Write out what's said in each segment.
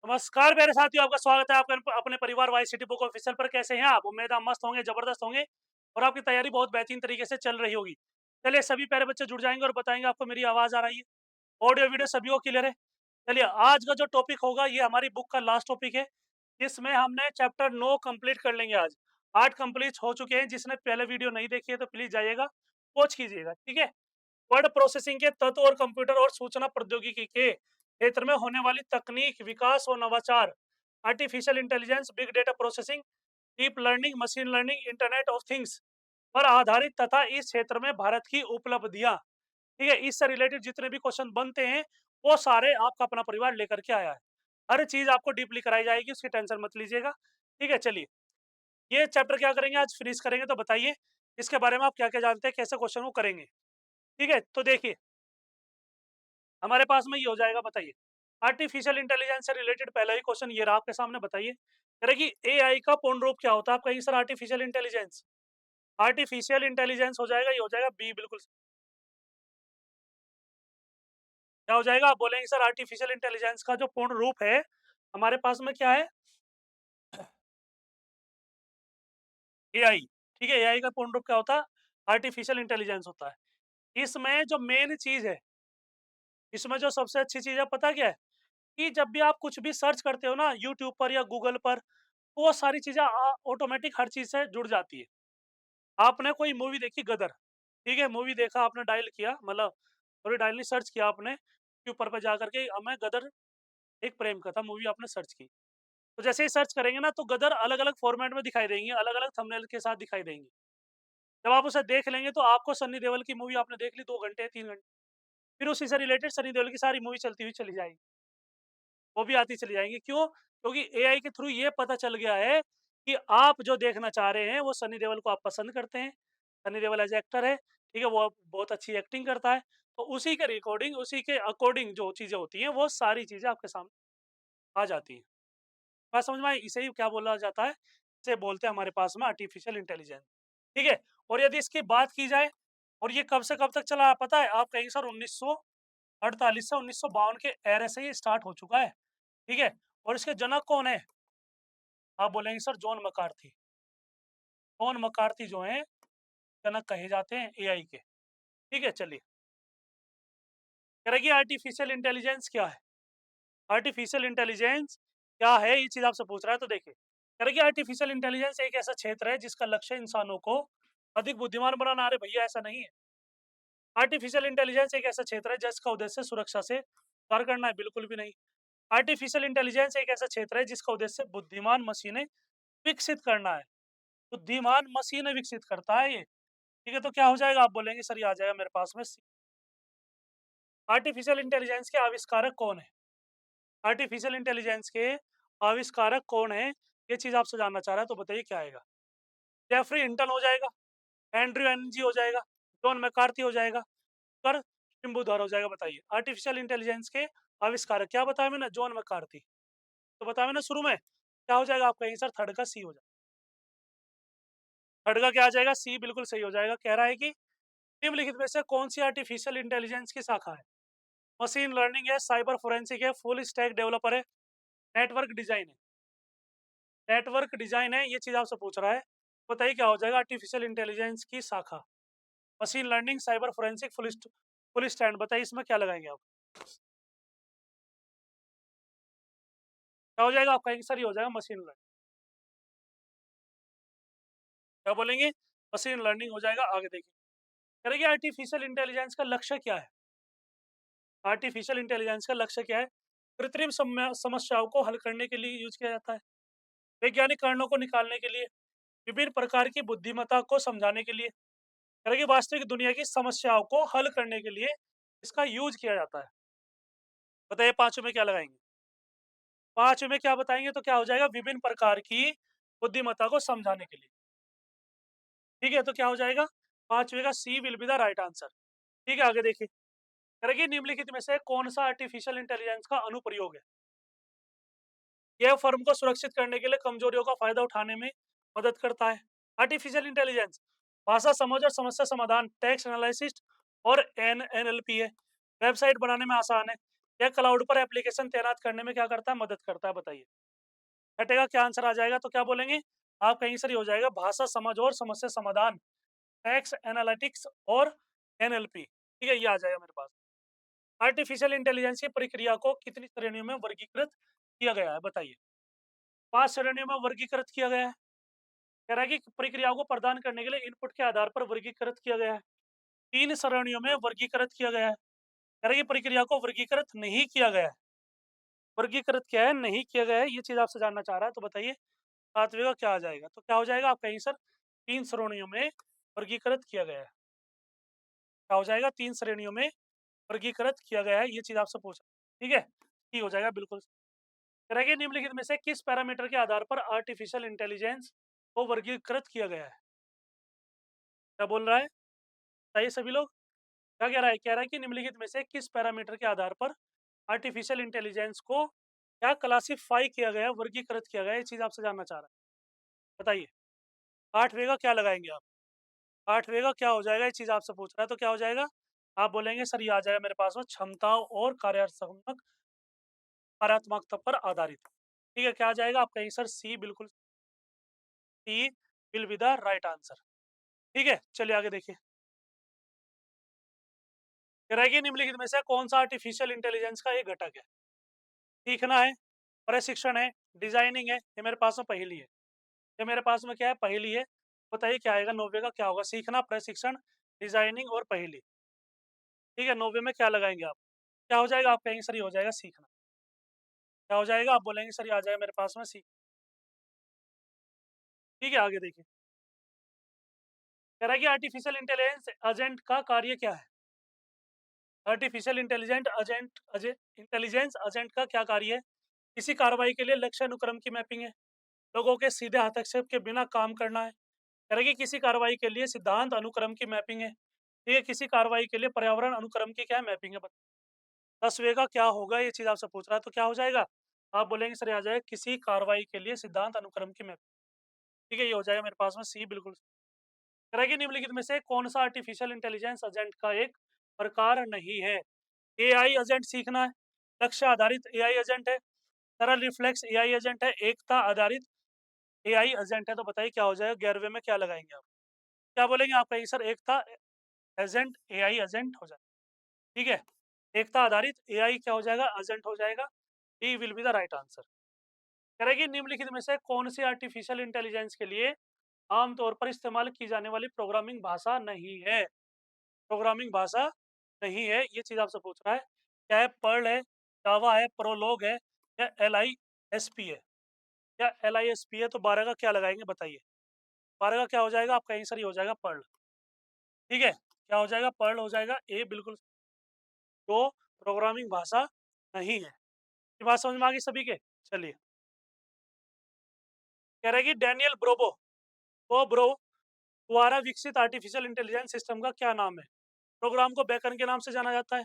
नमस्कार मेरे साथियों, आपका स्वागत है आपका अपने परिवार वाइस सिटी बुक ऑफिशियल पर। कैसे हैं आप? उम्मीद है आप मस्त होंगे, जबरदस्त होंगे और आपकी तैयारी बहुत बेहतरीन तरीके से चल रही होगी। चलिए, सभी प्यारे बच्चे जुड़ जाएंगे और बताएंगे आपको मेरी आवाज आ रही है, ऑडियो वीडियो सभी को क्लियर है। चलिए, आज का जो टॉपिक होगा ये हमारी बुक का लास्ट टॉपिक है, जिसमें हमने चैप्टर 9 कंप्लीट कर लेंगे आज। 8 कंप्लीट हो चुके हैं। जिसने पहले वीडियो नहीं देखी है तो प्लीज जाइएगा, वॉच कीजिएगा, ठीक है। वर्ड प्रोसेसिंग के तत्व और कंप्यूटर और सूचना प्रौद्योगिकी के क्षेत्र में होने वाली तकनीक विकास और नवाचार, artificial intelligence, big data processing, deep learning, machine learning, internet of things पर आधारित तथा इस क्षेत्र में भारत की उपलब्धियां, ठीक है। इससे रिलेटेड जितने भी क्वेश्चन बनते हैं वो सारे आपका अपना परिवार लेकर के आया है। हर चीज आपको डीपली कराई जाएगी, उसकी टेंशन मत लीजिएगा, ठीक है। चलिए, ये चैप्टर क्या करेंगे आज, फिनिश करेंगे। तो बताइए इसके बारे में आप क्या क्या जानते हैं, कैसे क्वेश्चन को करेंगे, ठीक है। तो देखिए, हमारे पास में ये हो जाएगा। बताइए, आर्टिफिशियल इंटेलिजेंस से रिलेटेड पहला ही क्वेश्चन ये रहा आपके सामने। बताइए, कह रहे कि एआई का पूर्ण रूप क्या होता है। आप कहेंगे sir artificial intelligence. Artificial intelligence हो जाएगा, ये हो जाएगा बी, बिल्कुल। क्या हो जाएगा? आप बोलेंगे सर आर्टिफिशियल इंटेलिजेंस का जो पूर्ण रूप है हमारे पास में क्या है? एआई, ठीक है। एआई का पूर्ण रूप क्या होता है? आर्टिफिशियल इंटेलिजेंस होता है। इसमें जो मेन चीज है, इसमें जो सबसे अच्छी चीज है पता क्या है, कि जब भी आप कुछ भी सर्च करते हो ना यूट्यूब पर या गूगल पर, तो वो सारी चीजें ऑटोमेटिक हर चीज से जुड़ जाती है। आपने कोई मूवी देखी गदर, ठीक है, मूवी देखा आपने, डायल किया, मतलब सॉरी डायल नहीं, सर्च किया आपने ऊपर पर जा करके, हमें गदर एक प्रेम कथा मूवी आपने सर्च की। तो जैसे ही सर्च करेंगे ना तो गदर अलग अलग फॉर्मेट में दिखाई देंगी, अलग अलग थंबनेल के साथ दिखाई देंगी। जब आप उसे देख लेंगे तो आपको सन्नी देओल की मूवी आपने देख ली 2 घंटे 3 घंटे, फिर उसी से रिलेटेड सनी देओल की सारी मूवी चलती हुई चली जाएगी, वो भी आती चली जाएंगी। क्यों? क्योंकि एआई के थ्रू ये पता चल गया है कि आप जो देखना चाह रहे हैं वो सनी देओल को आप पसंद करते हैं। सनी देओल एज एक्टर है, ठीक है, वो बहुत अच्छी एक्टिंग करता है। तो उसी के रिकॉर्डिंग, उसी के अकॉर्डिंग जो चीजें होती हैं वो सारी चीजें आपके सामने आ जाती हैं। बात समझ में आई? इसे ही क्या बोला जाता है, इसे बोलते हैं हमारे पास में आर्टिफिशियल इंटेलिजेंस, ठीक है। और यदि इसकी बात की जाए, और ये कब से कब तक चला है पता है? आप कहेंगे सर 1948 से 1952 के एरे से ये स्टार्ट हो चुका है, ठीक है। और इसके जनक कौन है? आप बोलेंगे सर जॉन मकार्थी। जॉन मकार्थी जो है जनक कहे जाते हैं एआई के, ठीक है। चलिए, कह रहे कि आर्टिफिशियल इंटेलिजेंस क्या है। आर्टिफिशियल इंटेलिजेंस क्या है, ये चीज आपसे पूछ रहा है। तो देखिए, कह रहे कि आर्टिफिशियल इंटेलिजेंस एक ऐसा क्षेत्र है जिसका लक्ष्य इंसानों को अधिक बुद्धिमान बनाना। अरे भैया, ऐसा नहीं है। आर्टिफिशियल इंटेलिजेंस एक ऐसा क्षेत्र है जिसका उद्देश्य सुरक्षा से सुधार करना है, बिल्कुल भी नहीं। आर्टिफिशियल इंटेलिजेंस एक ऐसा क्षेत्र है जिसका उद्देश्य बुद्धिमान मशीनें विकसित करना है। बुद्धिमान मशीनें विकसित करता है ये, ठीक है। तो क्या हो जाएगा? आप बोलेंगे सर ये आ जाएगा मेरे पास में। आर्टिफिशियल इंटेलिजेंस के आविष्कारक कौन है? आर्टिफिशियल इंटेलिजेंस के आविष्कारक कौन है, ये चीज आपसे जानना चाह रहा है। तो बताइए क्या आएगा? जेफरी हिंटन हो जाएगा, एंड्रयू एनजी हो जाएगा, जॉन मैकार्थी हो जाएगा, कर टिम्बूधर हो जाएगा। बताइए, आर्टिफिशियल इंटेलिजेंस के आविष्कारक क्या बताया मैंने? John McCarthy. तो बताया मैंने शुरू में, क्या हो जाएगा? आप कहेंगे सर थर्ड का सी हो जाएगा। थर्ड का क्या आ जाएगा? सी, बिल्कुल सही हो जाएगा। कह रहा है कि निम्नलिखित में से कौन सी आर्टिफिशियल इंटेलिजेंस की शाखा है? मशीन लर्निंग है, साइबर फोरेंसिक है, फुल स्टैक डेवलपर है, नेटवर्क डिजाइन है। नेटवर्क डिजाइन है, ये चीज आपसे पूछ रहा है। बताइए क्या हो जाएगा आर्टिफिशियल इंटेलिजेंस की शाखा? Machine learning, cyber forensic, full stand. बताइए इसमें क्या लगाएंगे आप? क्या हो जाएगा? आप कहेंगे सर ये हो जाएगा मशीन लर्निंग। क्या बोलेंगे? मशीन लर्निंग हो जाएगा। आगे देखिए, करेंगे आर्टिफिशियल इंटेलिजेंस का लक्ष्य क्या है? आर्टिफिशियल इंटेलिजेंस का लक्ष्य क्या है? कृत्रिम समस्याओं को हल करने के लिए यूज किया जाता है, वैज्ञानिक कारणों को निकालने के लिए, विभिन्न प्रकार की बुद्धिमत्ता को समझाने के लिए, करेंगे वास्तविक दुनिया की समस्याओं को हल करने के लिए इसका यूज किया जाता है। बताइए पांचों में क्या लगाएंगे? पांचों में क्या बताएंगे? तो क्या हो जाएगा? विभिन्न प्रकार की बुद्धिमत्ता को समझाने के लिए, ठीक है। तो क्या हो जाएगा? पांचवे का C will be the right answer, ठीक है। आगे देखिए, करेंगे निम्नलिखित में से कौन सा आर्टिफिशियल इंटेलिजेंस का अनुप्रयोग है? यह फर्म को सुरक्षित करने के लिए कमजोरियों का फायदा उठाने में मदद करता है। आर्टिफिशियल इंटेलिजेंस भाषा समझ और समस्या समाधान, टेक्स्ट एनालिसिस और एनएलपी है। वेबसाइट बनाने में आसान है, यह क्लाउड पर एप्लीकेशन तैनात करने में क्या करता है? मदद करता है, बताइए। घटेगा क्या आंसर आ जाएगा? तो क्या बोलेंगे आप? कहीं सर ये हो जाएगा भाषा समझ और समस्या समाधान, टेक्स्ट एनालिटिक्स और एनएलपी। ठीक है, ये आ जाएगा मेरे पास। आर्टिफिशियल इंटेलिजेंस की प्रक्रिया को कितनी श्रेणियों में वर्गीकृत किया गया है? बताइए। 5 श्रेणियों में वर्गीकृत किया गया है। कह रहा है कि प्रक्रियाओं को प्रदान करने के लिए इनपुट के आधार पर वर्गीकृत किया गया है। 3 श्रेणियों में वर्गीकृत किया गया है। कह रहा है कि प्रक्रिया को वर्गीकृत नहीं किया गया है। वर्गीकृत क्या है? नहीं किया गया है, ये चीज़ आपसे जानना चाह रहा है, तो बताइए 7वें का क्या आ जाएगा? तो क्या हो जाएगा आपका आंसर? 3 श्रेणियों में वर्गीकृत किया गया है। क्या हो जाएगा? 3 श्रेणियों में वर्गीकृत किया गया है, ये चीज़ आपसे पूछा। ठीक है? ठीक हो जाएगा बिल्कुल। कह रहा है कि निम्नलिखित में से किस पैरामीटर के आधार पर आर्टिफिशियल इंटेलिजेंस को वर्गीकृत किया गया है? क्या बोल रहा है? बताइए सभी लोग। क्या कह रहा है? कह रहा है कि निम्नलिखित में से किस पैरामीटर के आधार पर आर्टिफिशियल इंटेलिजेंस को क्या क्लासिफाई किया गया है, वर्गीकृत किया गया है, ये चीज़ आपसे जानना चाह रहा है। बताइए। 8वें का क्या लगाएँगे आप? 8वें का क्या हो जाएगा? ये चीज़ आपसे पूछ रहा है, तो क्या हो जाएगा? आप बोलेंगे सर ये आ जाएगा मेरे पास में क्षमताओं और कार्यात्मकता पर आधारित। ठीक है, क्या आ जाएगा आपका आंसर? सी, बिल्कुल C will be the right answer. ठीक है, चलिए आगे देखिए। कह रहा है कि निम्नलिखित में से कौन सा आर्टिफिशियल इंटेलिजेंस का एक घटक है? सीखना है, प्रशिक्षण है, डिजाइनिंग है, ये मेरे पास में पहेली है। ये मेरे पास में क्या है? पहेली है। बताइए क्या आएगा? 90 का क्या होगा? सीखना, प्रशिक्षण, डिजाइनिंग और पहेली। ठीक है, 90 में क्या लगाएंगे आप? क्या हो जाएगा? आप कहेंगे सर ये हो जाएगा सीखना। क्या हो जाएगा? आप बोलेंगे सर ये आ जाएगा मेरे पास में सीख। ठीक है, आगे देखिए। कह रहा है कि आर्टिफिशियल इंटेलिजेंस एजेंट का कार्य क्या है? आर्टिफिशियल इंटेलिजेंस एजेंट का क्या कार्य है? किसी कार्रवाई के लिए लक्ष्य अनुक्रम की मैपिंग है, लोगों के सीधे हस्तक्षेप के बिना काम करना है। कह रहा है कि किसी कार्रवाई के लिए सिद्धांत अनुक्रम की मैपिंग है। ठीक है, किसी कार्रवाई के लिए पर्यावरण अनुक्रम की क्या मैपिंग है? 10वें का क्या होगा? ये चीज आपसे पूछ रहा है, तो क्या हो जाएगा? आप बोलेंगे सर ये आ जाएगा किसी कार्रवाई के लिए सिद्धांत अनुक्रम की मैपिंग। ठीक है, ये हो जाएगा मेरे पास में सी, बिल्कुल। कह रहा है कि निम्नलिखित में से कौन सा आर्टिफिशियल इंटेलिजेंस एजेंट का एक प्रकार नहीं है? एआई एजेंट सीखना है, लक्ष्य आधारित एआई एजेंट है, सरल रिफ्लेक्स एआई एजेंट है, एकता आधारित एआई एजेंट है, तो बताइए क्या हो जाएगा? 11वें में क्या लगाएंगे आप? क्या बोलेंगे आपका आंसर? एकता एजेंट एआई एजेंट हो जाएगा। ठीक है, एकता आधारित एआई क्या हो जाएगा? एजेंट हो जाएगा। D will be the right answer. कह रहा है कि निम्नलिखित में से कौन सी आर्टिफिशियल इंटेलिजेंस के लिए आमतौर पर इस्तेमाल की जाने वाली प्रोग्रामिंग भाषा नहीं है? प्रोग्रामिंग भाषा नहीं है, ये चीज आपसे पूछ रहा है। क्या है? पर्ल है, जावा है, प्रोलॉग है, या एल आई एस पी है? या एल आई एस पी है, तो 12 का क्या लगाएंगे? बताइए। 12 का क्या हो जाएगा? आपका आंसर ये हो जाएगा पर्ल। ठीक है, क्या हो जाएगा? पर्ल हो जाएगा ए, बिल्कुल। तो प्रोग्रामिंग भाषा नहीं है। ये बात समझ में आ गई सभी के? चलिए। कह रहा है कि डैनियल ब्रोबो वो ब्रो द्वारा विकसित आर्टिफिशियल इंटेलिजेंस सिस्टम का क्या नाम है? प्रोग्राम को बैकएंड के नाम से जाना जाता है,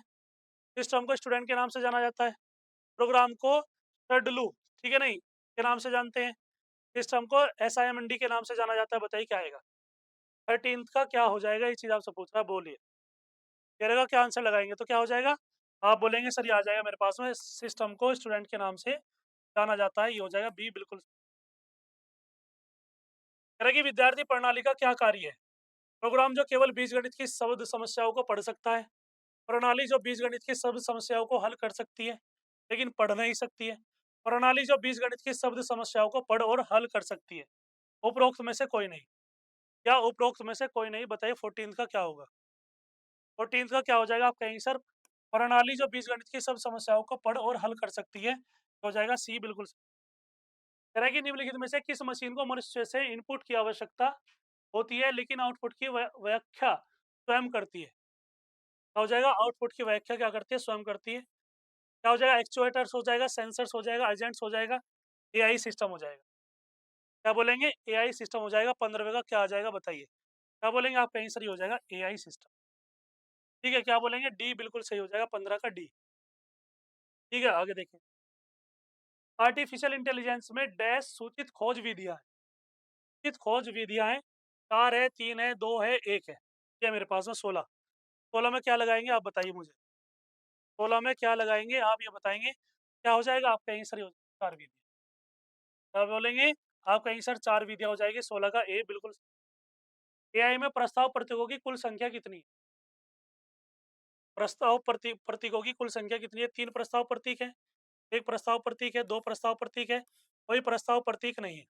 सिस्टम को स्टूडेंट के नाम से जाना जाता है, प्रोग्राम को शडलू, ठीक है नहीं, के नाम से जानते हैं, सिस्टम को एसआईएमडी के नाम से जाना जाता है। बताइए क्या आएगा? 13th का क्या हो जाएगा? ये चीज आपसे पूछ रहा है, बोलिए। तेरह का क्या आंसर लगाएंगे तो क्या हो जाएगा? आप बोलेंगे सर ये आ जाएगा मेरे पास में सिस्टम को स्टूडेंट के नाम से जाना जाता है, ये हो जाएगा बी, बिल्कुल। कह रहा है कि विद्यार्थी प्रणाली का क्या कार्य है? प्रोग्राम जो केवल बीजगणित की शब्द समस्याओं को पढ़ सकता है, प्रणाली जो बीजगणित की शब्द समस्याओं को हल कर सकती है लेकिन पढ़ नहीं सकती है, प्रणाली जो बीजगणित की शब्द समस्याओं को पढ़ और हल कर सकती है। उपरोक्त में से कोई नहीं। क्या उपरोक्त में से कोई नहीं? बताइए 14 का क्या होगा? 14 का क्या हो जाएगा आपका आंसर? प्रणाली जो बीजगणित की सब समस्याओं को पढ़ और हल कर सकती है, तो हो जाएगा सी, बिल्कुल। कह रहा है कि निम्नलिखित में से किस मशीन को मनुष्य से इनपुट की आवश्यकता होती है लेकिन आउटपुट की व्याख्या स्वयं करती है? क्या हो जाएगा? आउटपुट की व्याख्या क्या करती है? स्वयं करती है। क्या हो जाएगा? एक्चुएटर्स हो जाएगा, सेंसर्स हो जाएगा, एजेंट्स हो जाएगा, एआई सिस्टम हो जाएगा। क्या बोलेंगे? एआई सिस्टम हो जाएगा। 15वें का क्या आ जाएगा? बताइए। क्या बोलेंगे आप? कहीं सही हो जाएगा एआई सिस्टम। ठीक है, क्या बोलेंगे? डी, बिल्कुल सही हो जाएगा। 15 का डी। ठीक है, आगे देखिए। आर्टिफिशियल इंटेलिजेंस में डैश सूचित खोज विधियां है। सूचित खोज विधियां हैं, 4 है, 3 है, 2 है, 1 है। ये मेरे पास में 16। 16 में क्या लगाएंगे आप? बताइए मुझे। 16 में क्या लगाएँगे आप ये बताएँगे, क्या हो जाएगा? आपका आंसर ये हो 4 विधियाँ। क्या बोलेंगे? आपका आंसर 4 विधियाँ हो जाएगी, 16 का ए बिल्कुल। एआई में प्रस्ताव प्रतीकों की कुल संख्या कितनी है? प्रतीकों की कुल संख्या कितनी है? 3 प्रस्ताव प्रतीक हैं, 1 प्रस्ताव प्रतीक है, 2 प्रस्ताव प्रतीक है, कोई प्रस्ताव प्रतीक नहीं है।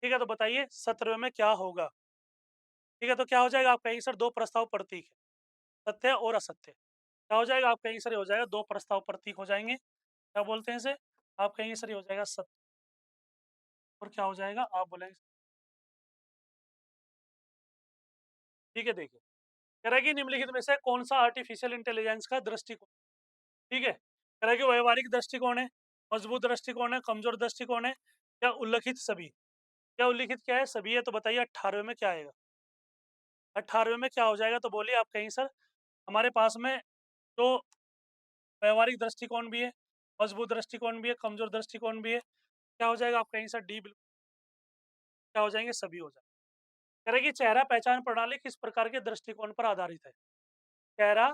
ठीक है, तो बताइए 17वें में क्या होगा? ठीक है, तो क्या हो जाएगा? आपका आंसर 2 प्रस्ताव प्रतीक है, सत्य और असत्य। क्या हो जाएगा? आपका आंसर ये हो जाएगा 2 प्रस्ताव प्रतीक हो जाएँगे। क्या बोलते हैं इसे? आपका आंसर ये हो जाएगा सत्य। और क्या हो जाएगा? आप बोलेंगे। ठीक है, देखिए, कह रहा है कि निम्नलिखित में से कौन-सा आर्टिफिशियल इंटेलिजेंस का दृष्टिकोण, ठीक है? कह रहा है कि व्यावहारिक दृष्टिकोण है, मजबूत दृष्टिकोण है, कमजोर दृष्टिकोण है या उल्लिखित सभी? क्या उल्लिखित क्या है? सभी है, तो बताइए 18वें में क्या आएगा? 18वें में क्या हो जाएगा? तो बोलिए आपका आंसर। हमारे पास में जो व्यावहारिक दृष्टिकोण भी है, मजबूत दृष्टिकोण भी है, कमजोर दृष्टिकोण भी है। क्या हो जाएगा? आपका आंसर डी बिल्कुल। क्या हो जाएंगे? सभी हो जाएंगे। कह रहे हैं कि चेहरा पहचान प्रणाली किस प्रकार के दृष्टिकोण पर आधारित है? चेहरा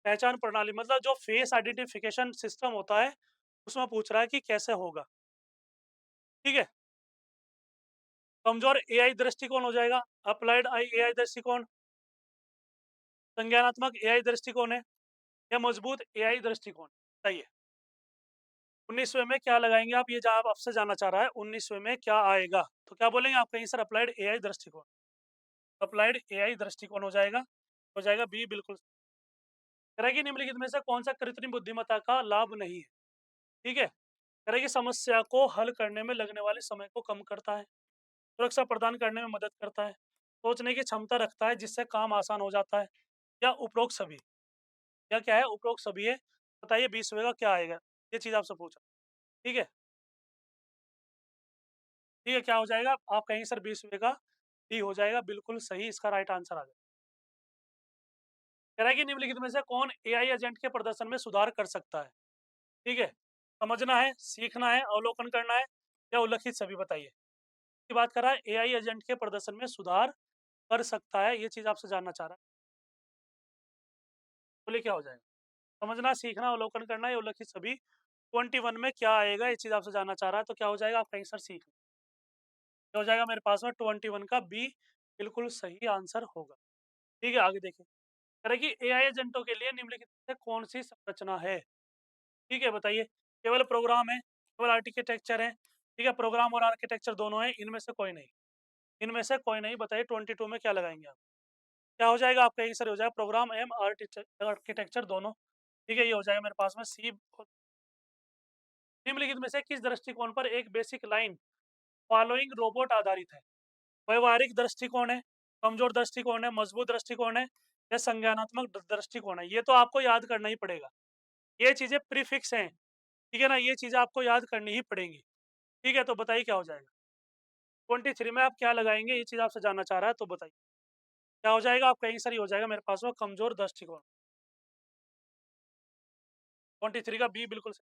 पहचान प्रणाली मतलब जो फेस आइडेंटिफिकेशन सिस्टम होता है, उसमें पूछ रहा है कि कैसे होगा। ठीक है, कमजोर एआई दृष्टिकोण हो जाएगा, अप्लाइड आई एआई दृष्टिकोण, संज्ञानात्मक एआई दृष्टिकोण है या मजबूत एआई दृष्टिकोण। सही है। 19वें में क्या लगाएंगे आप? ये जवाब आपसे जानना चाह रहा है, 19वें में क्या आएगा? तो क्या बोलेंगे आप? कहीं सर अप्लाइड एआई दृष्टिकोण। अप्लाइड एआई दृष्टिकोण हो जाएगा बी बिल्कुल। कह कि निम्नलिखित में से कौन सा कृत्रिम बुद्धिमत्ता का लाभ नहीं है? ठीक है, कह कि समस्या को हल करने में लगने वाले समय को कम करता है, सुरक्षा प्रदान करने में मदद करता है, सोचने की क्षमता रखता है जिससे काम आसान हो जाता है, या उपरोक्त सभी? या क्या है? उपरोक्त सभी है। बताइए 20वें का क्या आएगा? ये चीज आपसे पूछा। ठीक है, ठीक है, क्या हो जाएगा? आप कहेंगे सर 20वें का डी हो जाएगा बिल्कुल सही, इसका राइट आंसर आ जाएगा। कह रहा है कि निम्नलिखित में से कौन एआई एजेंट के प्रदर्शन में सुधार कर सकता है? ठीक है, समझना है, सीखना है, अवलोकन करना है या उल्लिखित सभी? बताइए। की बात कर रहा है एआई एजेंट के प्रदर्शन में सुधार कर सकता है, ये चीज आपसे जानना चाह रहा है। बोलिए क्या हो जाएगा? समझना, सीखना, अवलोकन करना या उल्लिखित सभी? 21 में क्या आएगा? ये चीज आपसे जानना चाह रहा है, तो क्या हो जाएगा? आपका आंसर सीखना। क्या हो जाएगा मेरे पास में? 21 का बी बिल्कुल सही आंसर होगा। ठीक है, आगे देखिए। कह रहा है कि एआई एजेंटों के लिए निम्नलिखित में से कौन सी संरचना है? ठीक है, बताइए। केवल प्रोग्राम है, केवल आर्किटेक्चर है, ठीक है, प्रोग्राम और आर्किटेक्चर दोनों है, इनमें से कोई नहीं। इनमें से कोई नहीं, बताइए 22 में क्या लगाएंगे आप? क्या हो जाएगा? आपका आंसर हो जाएगा प्रोग्राम एम आर्किटेक्चर दोनों। ठीक है, ये हो जाएगा मेरे पास में सी। निम्नलिखित में से किस दृष्टिकोण पर एक बेसिक लाइन फॉलोइंग रोबोट आधारित है? व्यवहारिक दृष्टिकोण है, कमजोर दृष्टिकोण है, मजबूत दृष्टिकोण है या संज्ञानात्मक दृष्टिकोण है? ये तो आपको याद करना ही पड़ेगा। ये चीजें प्रीफिक्स हैं, ठीक है ना, ये चीजें आपको याद करनी ही पड़ेंगी। ठीक है, तो बताइए क्या हो जाएगा? 23 में आप क्या लगाएंगे? ये चीज आपसे जानना चाह रहा है, तो बताइए क्या हो जाएगा? आपका आंसर ही हो जाएगा मेरे पास में कमजोर दृष्टिकोण। 23 का बी बिल्कुल सही।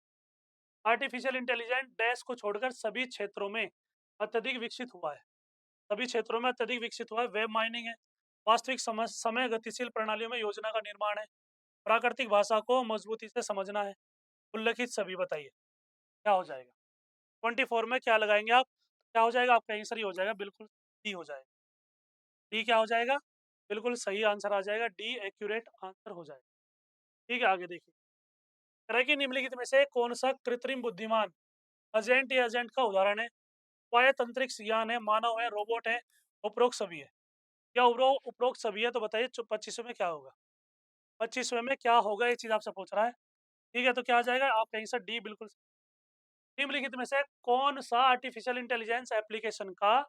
आर्टिफिशियल इंटेलिजेंस डैश को छोड़कर सभी क्षेत्रों में अत्यधिक विकसित हुआ है। सभी क्षेत्रों में अत्यधिक विकसित हुआ है। वेब माइनिंग है, वास्तविक समय गतिशील प्रणालियों में योजना का निर्माण है, प्राकृतिक भाषा को मजबूती से समझना है, उल्लेखित सभी? बताइए क्या हो जाएगा? 24 में क्या लगाएंगे आप? क्या हो जाएगा? आपका आंसर ही हो जाएगा बिल्कुल डी हो जाएगा। डी क्या हो जाएगा? बिल्कुल सही आंसर आ जाएगा, डी एक्यूरेट आंसर हो जाएगा। ठीक है, आगे देखिए। कह रहा है कि निम्नलिखित में से कौन सा कृत्रिम बुद्धिमान एजेंट या एजेंट का उदाहरण है? स्वायत्त अंतरिक्ष यान है, मानव है, रोबोट है, उपरोक्त सभी है? या उपरोक्त सभी है, तो बताइए 25वें में क्या होगा? 25वें में क्या होगा? ये चीज आपसे पूछ रहा है। ठीक है, तो क्या आ जाएगा? आपका आंसर डी बिल्कुल। निम्नलिखित में से कौन सा आर्टिफिशियल इंटेलिजेंस एप्लीकेशन का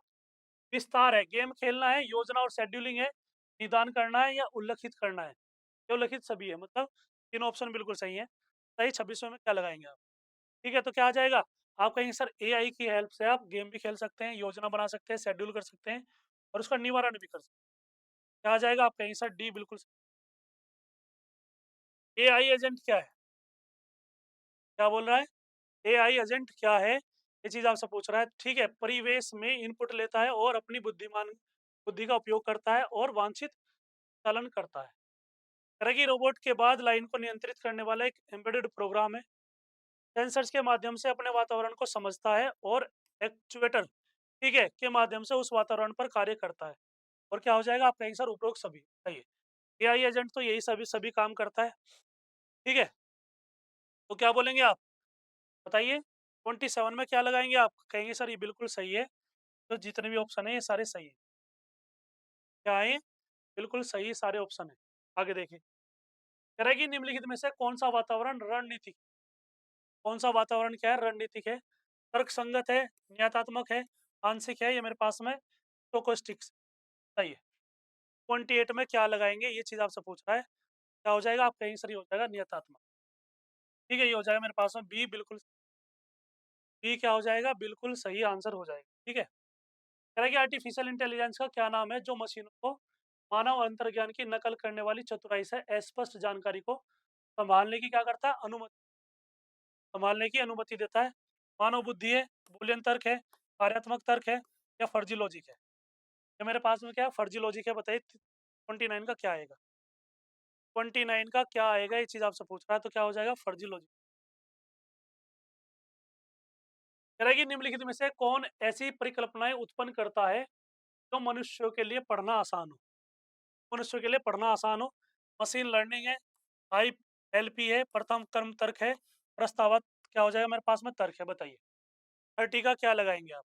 विस्तार है? गेम खेलना है, योजना और शेड्यूलिंग है, निदान करना है या उल्लिखित करना है? ये उल्लिखित सभी है, मतलब तीनों ऑप्शन बिल्कुल सही है। सही। 26वें में क्या लगाएंगे आप? ठीक है, तो क्या आ जाएगा? आपका आंसर एआई की हेल्प से आप गेम भी खेल सकते हैं, योजना बना सकते हैं, शेड्यूल कर सकते हैं और उसका निवारण भी कर सकते हैं। क्या आ जाएगा? आपका आंसर डी बिल्कुल सही। एआई एजेंट क्या है? क्या बोल रहा है? एआई एजेंट क्या है? ये चीज आपसे पूछ रहा है। ठीक है, परिवेश में इनपुट लेता है और अपनी बुद्धि का उपयोग करता है और वांछित चलन करता है। कह रहा है कि रोबोट के बाद लाइन को नियंत्रित करने वाला एक एम्बेडेड प्रोग्राम है। सेंसर्स के माध्यम से अपने वातावरण को समझता है और एक्चुएटर, ठीक है, के माध्यम से उस वातावरण पर कार्य करता है। और क्या हो जाएगा आपका आंसर उपरोक्त सभी सही है। एआई एजेंट तो यही सभी सभी काम करता है, ठीक है। तो क्या बोलेंगे आप बताइए? 27 में क्या लगाएंगे आप? कहेंगे सर ये बिल्कुल सही है। तो जितने भी ऑप्शन है ये सारे सही है। क्या है? बिल्कुल सही सारे ऑप्शन है। आगे देखिए, कह रहा है कि निम्नलिखित में से कौन सा वातावरण रणनीतिक, कौन सा वातावरण क्या है रणनीतिक है, तर्क संगत है, नियतात्मक है, आंशिक है, ये मेरे पास में स्टोकोस्टिक्स सही है। 28 में क्या लगाएंगे ये चीज आपसे पूछ रहा है। क्या हो जाएगा आपका आंसर? ये हो जाएगा नियतात्मक, ठीक है। ये हो जाएगा मेरे पास में बी, बिल्कुल बी क्या हो जाएगा? बिल्कुल सही आंसर हो जाएगा, ठीक है। कह रहा है कि आर्टिफिशियल इंटेलिजेंस का क्या नाम है जो मशीनों को मानव अंतर्ज्ञान की नकल करने वाली चतुराई से अस्पष्ट जानकारी को संभालने की क्या करता है? अनुमति, संभालने की अनुमति देता है। मानव बुद्धि है, बूलियन तर्क है, कार्यात्मक तर्क है, या फर्जी लॉजिक है? ये मेरे पास में क्या है? फर्जी लॉजिक है। बताइए 29 का क्या आएगा? 29 का क्या आएगा ये चीज आपसे पूछ रहा है, तो क्या हो जाएगा? फर्जी लॉजिक। कह रहा है कि निम्नलिखित में से कौन ऐसी परिकल्पनाएं उत्पन्न करता है जो मनुष्यों के लिए पढ़ना आसान हो? मनुष्यों के लिए पढ़ना आसान हो। मशीन लर्निंग है, आई एलपी है, प्रथम क्रम तर्क है, प्रस्तावत क्या हो जाएगा मेरे पास में? तर्क है। बताइए 30 का क्या लगाएंगे आप?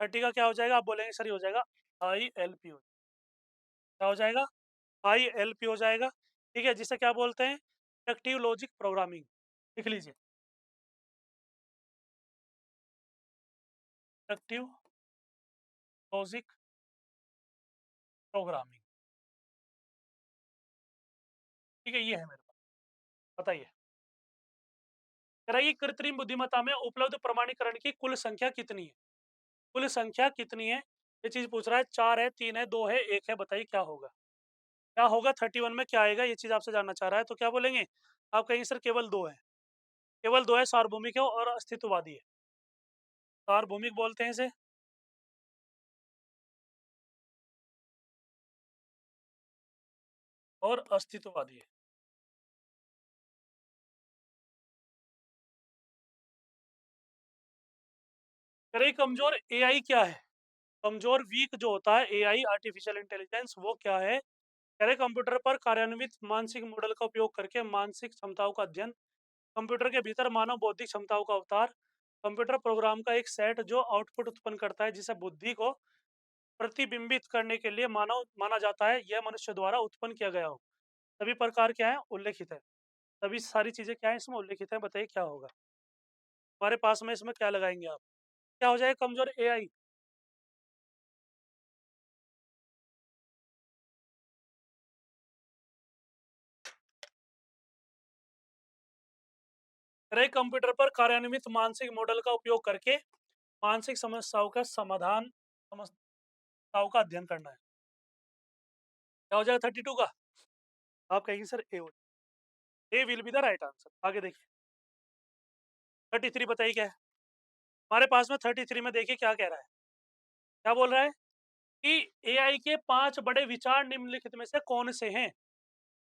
30 का क्या हो जाएगा? आप बोलेंगे सर ये हो जाएगा आई एल पी। हो क्या हो जाएगा? आई एल पी हो जाएगा, ठीक है। जिसे क्या बोलते हैं? Active logic programming. लिख लीजिए, एक्टिव लॉजिक प्रोग्रामिंग, ठीक है। ये है मेरे पास। बताइए, कह रहा है कि कृत्रिम बुद्धिमत्ता में उपलब्ध प्रमाणीकरण की कुल संख्या कितनी है? कुल संख्या कितनी है ये चीज पूछ रहा है। 4 है, 3 है, 2 है, 1 है। बताइए क्या होगा? क्या होगा? 31 में क्या आएगा ये चीज आपसे जानना चाह रहा है। तो क्या बोलेंगे आप? कहेंगे सर केवल 2 है। केवल 2 है, सार्वभौमिक है और अस्तित्ववादी है। सार्वभौमिक बोलते हैं इसे, और अस्तित्ववादी है। कह रही कमजोर एआई क्या है? कमजोर वीक जो होता है एआई आर्टिफिशियल इंटेलिजेंस वो क्या है? कह रहे कंप्यूटर पर कार्यान्वित मानसिक मॉडल का उपयोग करके मानसिक क्षमताओं का अध्ययन, कंप्यूटर के भीतर मानव बौद्धिक क्षमताओं का अवतार, कंप्यूटर प्रोग्राम का एक सेट जो आउटपुट उत्पन्न करता है जिसे बुद्धि को प्रतिबिंबित करने के लिए मानव माना जाता है, यह मनुष्य द्वारा उत्पन्न किया गया हो। सभी प्रकार क्या है? उल्लेखित है। सभी सारी चीजें क्या है इसमें उल्लेखित है। बताइए क्या होगा हमारे पास में? इसमें क्या लगाएंगे आप? क्या हो जाएगा कमजोर एआई? रहे कंप्यूटर पर कार्यान्वित मानसिक मॉडल का उपयोग करके मानसिक समस्याओं का समाधान, समस्याओं का अध्ययन करना है। क्या हो जाएगा 32 का? आप कहेंगे sir A. A will be the right answer. आगे देखिए 33 बताइए क्या है हमारे पास में? 33 में देखिए क्या कह रहा है। क्या बोल रहा है कि एआई के 5 बड़े विचार निम्नलिखित में से कौन से हैं?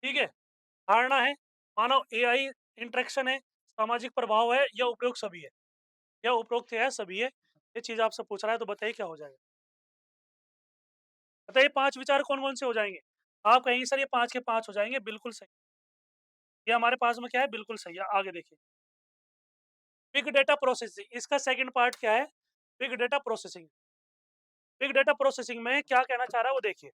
ठीक है। धारणा है, मानव एआई इंटरेक्शन है, सामाजिक प्रभाव है, या उपयोग सभी है? या उपरोक्त है सभी है? ये चीज आपसे पूछ रहा है, तो बताइए क्या हो जाएगा? बताइए 5 विचार कौन कौन से हो जाएंगे? आप कहेंगे सर ये 5 के 5 हो जाएंगे। बिल्कुल सही। ये हमारे पास में क्या है? बिल्कुल सही है। आगे देखिए बिग डेटा प्रोसेसिंग, इसका सेकंड पार्ट क्या है? Big data processing. Big data processing में क्या कहना चाह रहा है वो देखिए।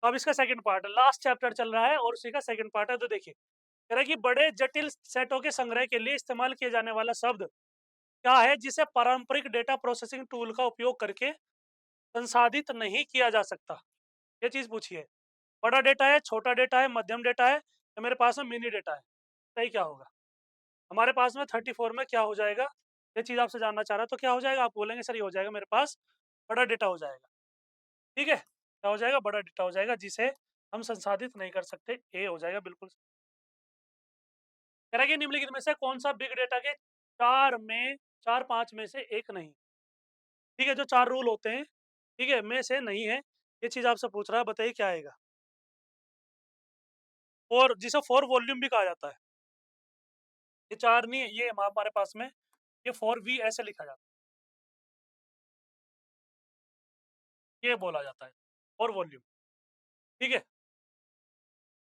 अब इसका सेकंड पार्ट, लास्ट चैप्टर चल रहा है और उसी का सेकंड पार्ट है। तो देखिए कह रहा है कि बड़े जटिल सेटों के संग्रह के लिए इस्तेमाल किए जाने वाला शब्द क्या है जिसे पारंपरिक डेटा प्रोसेसिंग टूल का उपयोग करके संसाधित नहीं किया जा सकता? ये चीज पूछिए। बड़ा डेटा है, छोटा डेटा है, मध्यम डेटा है, या मेरे पास में मिनी डेटा है? सही क्या होगा हमारे पास में? 34 में क्या हो जाएगा ये चीज आपसे जानना चाह रहा है। तो क्या हो जाएगा? आप बोलेंगे सर ये हो जाएगा मेरे पास बड़ा डेटा हो जाएगा, ठीक है। क्या हो जाएगा? बड़ा डेटा हो जाएगा जिसे हम संसाधित नहीं कर सकते। ए हो जाएगा बिल्कुल। कह रहा है कि निम्नलिखित में से कौन सा बिग डेटा के चार पांच में से एक नहीं? ठीक है, जो 4 रूल होते हैं, ठीक है, में से नहीं है। ये चीज आपसे पूछ रहा है। बताइए क्या आएगा? 4 जिसे 4 वॉल्यूम भी कहा जाता है। ये 4 नहीं है, ये हमारे पास में ये 4V ऐसे लिखा जाता है, ये बोला जाता है 4 वॉल्यूम, ठीक है?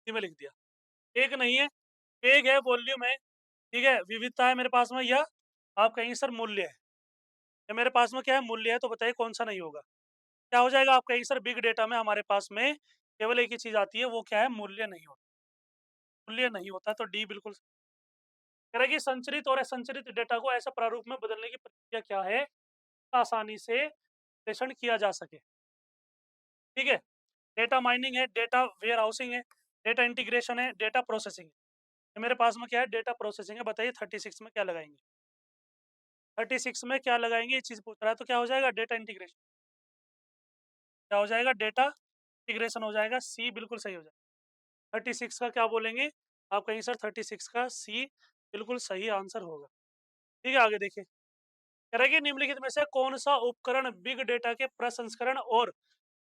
ये में लिख दिया। एक नहीं है, एक है, वॉल्यूम है, ठीक है? विविधता है मेरे पास में, या आप कहेंगे सर मूल्य है। या मेरे पास में क्या है, मूल्य है, तो बताइए कौन-सा नहीं होगा? क्या हो जाएगा? आप कहेंगे सर बिग डेटा में हमारे पास में केवल एक ही चीज़ आती है, वो क्या है? मूल्य नहीं होता। मूल्य नहीं होता, तो डी बिल्कुल कह रहा है कि संचरित और असंचरित डेटा को ऐसा प्रारूप में बदलने की प्रक्रिया क्या है, आसानी से विश्लेषण किया जा सके, ठीक है? डेटा माइनिंग है, डेटा वेयर हाउसिंग है, डेटा इंटीग्रेशन है, डेटा प्रोसेसिंग है। तो मेरे पास में क्या है? डेटा प्रोसेसिंग है, बताइए 36 में क्या लगाएँगे? 36 में क्या लगाएँगे, ये चीज़ पूछ रहा है, तो क्या हो जाएगा? Data integration. क्या हो जाएगा? डेटा इंटीग्रेशन हो जाएगा, सी बिल्कुल सही हो जाएगा। 36 का क्या बोलेंगे? आप कहेंगे सर 36 का सी बिल्कुल सही आंसर होगा। ठीक है, आगे देखिए। कह रहा है कि निम्नलिखित में से कौन-सा उपकरण बिग डेटा के प्रसंस्करण और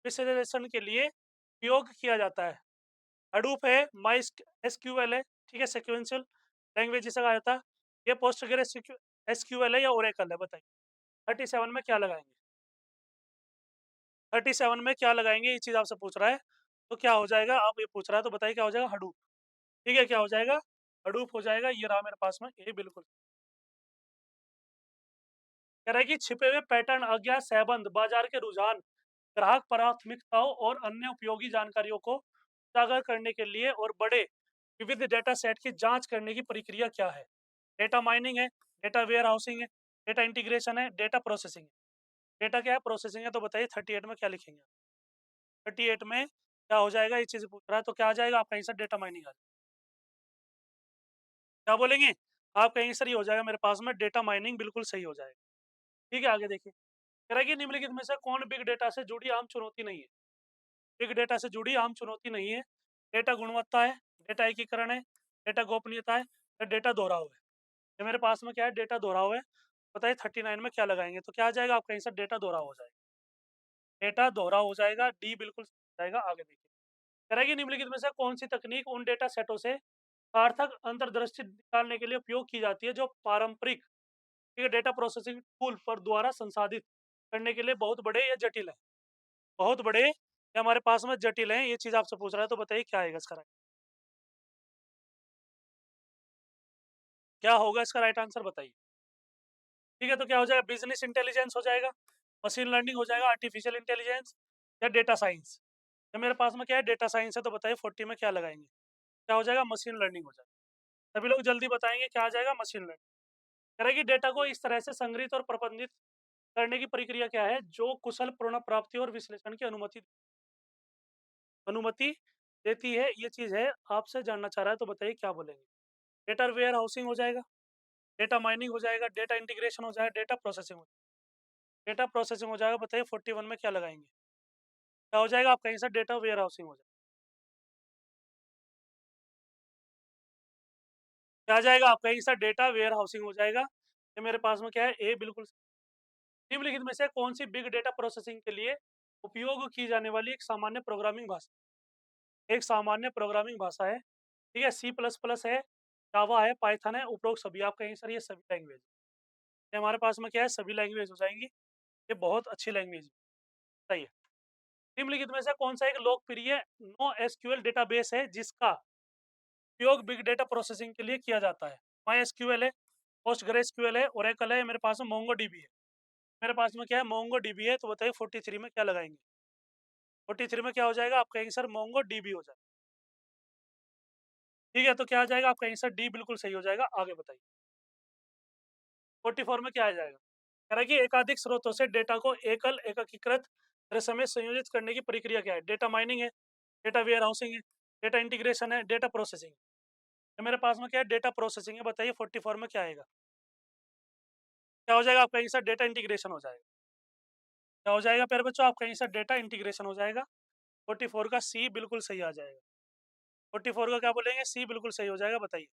विश्लेषण के लिए उपयोग किया जाता है? हडूप है, एसक्यूएल है, ठीक है, सीक्वेंशियल लैंग्वेज जिसे कहा जाता है, ये पोस्टग्रेस एसक्यूएल है या ओरेकल है, बताइए। 37 में क्या लगाएँगे? 37 में क्या लगाएँगे, ये चीज़ आपसे पूछ रहा है, तो क्या हो जाएगा? आप ये पूछ रहा है, तो बताइए क्या हो जाएगा? हडूप। ठीक है, क्या हो जाएगा? हडूप हो जाएगा, ये रहा मेरे पास में ए बिल्कुल। कह रहा है कि छिपे हुए पैटर्न, अज्ञात सहबंध, बाजार के रुझान, ग्राहक प्राथमिकताओं और अन्य उपयोगी जानकारियों को उजागर करने के लिए और बड़े विविध डेटा सेट की जांच करने की प्रक्रिया क्या है? डेटा माइनिंग है, डेटा वेयर हाउसिंग है, डेटा इंटीग्रेशन है, डेटा प्रोसेसिंग है। डेटा क्या है? प्रोसेसिंग है, तो बताइए 38 में क्या लिखेंगे? 38 में क्या हो जाएगा? ये चीज़ पूछ रहा है, तो क्या आ जाएगा? आप कहेंगे सर डेटा माइनिंग आ जाएगा। क्या बोलेंगे? आप कहेंगे सर ये हो जाएगा मेरे पास में डेटा माइनिंग बिल्कुल सही हो जाएगा। ठीक है, आगे देखिए। कह रहा है कि निम्नलिखित में से कौन बिग डेटा से जुड़ी आम चुनौती नहीं है? बिग डेटा से जुड़ी आम चुनौती नहीं है। डेटा गुणवत्ता है, डेटा एकीकरण है, डेटा गोपनीयता है, या डेटा दोहराव है। ये मेरे पास में क्या है? डेटा दोहराव है। बताइए 39 में क्या लगाएँगे? तो क्या आ जाएगा? आप कहेंगे सर डेटा दोहराव हो जाएगा। डेटा दोहराव हो जाएगा, डी बिल्कुल सही हो जाएगा। आगे देखिए। कह रहा है कि निम्नलिखित में से कौन-सी तकनीक उन डेटा सेटों से सार्थक अंतर्दृष्टि निकालने के लिए उपयोग की जाती है, जो पारंपरिक, ठीक है, डेटा प्रोसेसिंग टूल पर द्वारा संसाधित करने के लिए बहुत बड़े या जटिल हैं? बहुत बड़े या हमारे पास में जटिल हैं, ये चीज़ आपसे पूछ रहा है, तो बताइए क्या आएगा इसका राइट? क्या होगा इसका राइट आंसर, बताइए? ठीक है, तो क्या हो जाएगा? बिज़नेस इंटेलिजेंस हो जाएगा, मशीन लर्निंग हो जाएगा, आर्टिफिशियल इंटेलिजेंस, या डेटा साइंस? तो मेरे पास में क्या है? डेटा साइंस है, तो बताइए 40 में क्या लगाएँगे? क्या हो जाएगा? मशीन लर्निंग हो जाएगा। सभी लोग जल्दी बताएँगे क्या आ जाएगा? Machine learning. कह रहा है कि डेटा को इस तरह से संग्रहित और प्रबंधित करने की प्रक्रिया क्या है, जो कुशल पुनर्प्राप्ति और विश्लेषण की अनुमति देती है? ये चीज़ है, आपसे जानना चाह रहा है, तो बताइए क्या बोलेंगे? डेटा वेयर हाउसिंग हो जाएगा, डेटा माइनिंग हो जाएगा, डेटा इंटीग्रेशन हो जाएगा, डेटा प्रोसेसिंग हो डेटा प्रोसेसिंग हो जाएगा, बताइए 41 में क्या लगाएँगे? क्या हो जाएगा? आप कहेंगे सर डेटा वेयर हाउसिंग हो जाएगा। क्या आ जाएगा? आप कहेंगे सर डेटा वेयर हाउसिंग हो जाएगा। ये मेरे पास में क्या है? ए बिल्कुल। निम्नलिखित में से कौन-सी बिग डेटा प्रोसेसिंग के लिए उपयोग की जाने वाली एक सामान्य प्रोग्रामिंग भाषा है, ठीक है? सी प्लस प्लस है, जावा है, पाइथन है, उपरोक्त सभी। आप कहेंगे सर ये सभी लैंग्वेज। ये हमारे पास में क्या है? सभी लैंग्वेज हो जाएँगी। ये बहुत अच्छी लैंग्वेज सही है। निम्नलिखित में से कौन-सा एक लोकप्रिय नो एसक्यूएल डेटाबेस है, जिसका उपयोग बिग डेटा प्रोसेसिंग के लिए किया जाता है? माईएसक्यूएल है, पोस्टग्रेसक्यूएल है, ओरेकल है, मेरे पास में मोंगोडीबी है। मेरे पास में क्या है? मोंगोडीबी है, तो बताइए 43 में क्या लगाएँगे? 43 में क्या हो जाएगा? आप कहेंगे सर मोंगोडीबी हो जाएगा। ठीक है, तो क्या आ जाएगा? आप कहेंगे सर डी बिल्कुल सही हो जाएगा। आगे बताइए। 44 में क्या आ जाएगा? कह रहा है कि एकाधिक स्रोतों से डेटा को एकीकृत दृश्य में संयोजित करने की प्रक्रिया क्या है? डेटा माइनिंग है, डेटा वेयर हाउसिंग है, डेटा इंटीग्रेशन है, डेटा प्रोसेसिंग है। तो मेरे पास में क्या है? डेटा प्रोसेसिंग है, बताइए 44 में क्या आएगा? क्या हो जाएगा? आप कहेंगे सर डेटा इंटीग्रेशन हो जाएगा। क्या हो जाएगा प्यारे बच्चों? आप कहेंगे सर डेटा इंटीग्रेशन हो जाएगा। 44 का सी बिल्कुल सही आ जाएगा। 44 का क्या बोलेंगे? सी बिल्कुल सही हो जाएगा, बताइए।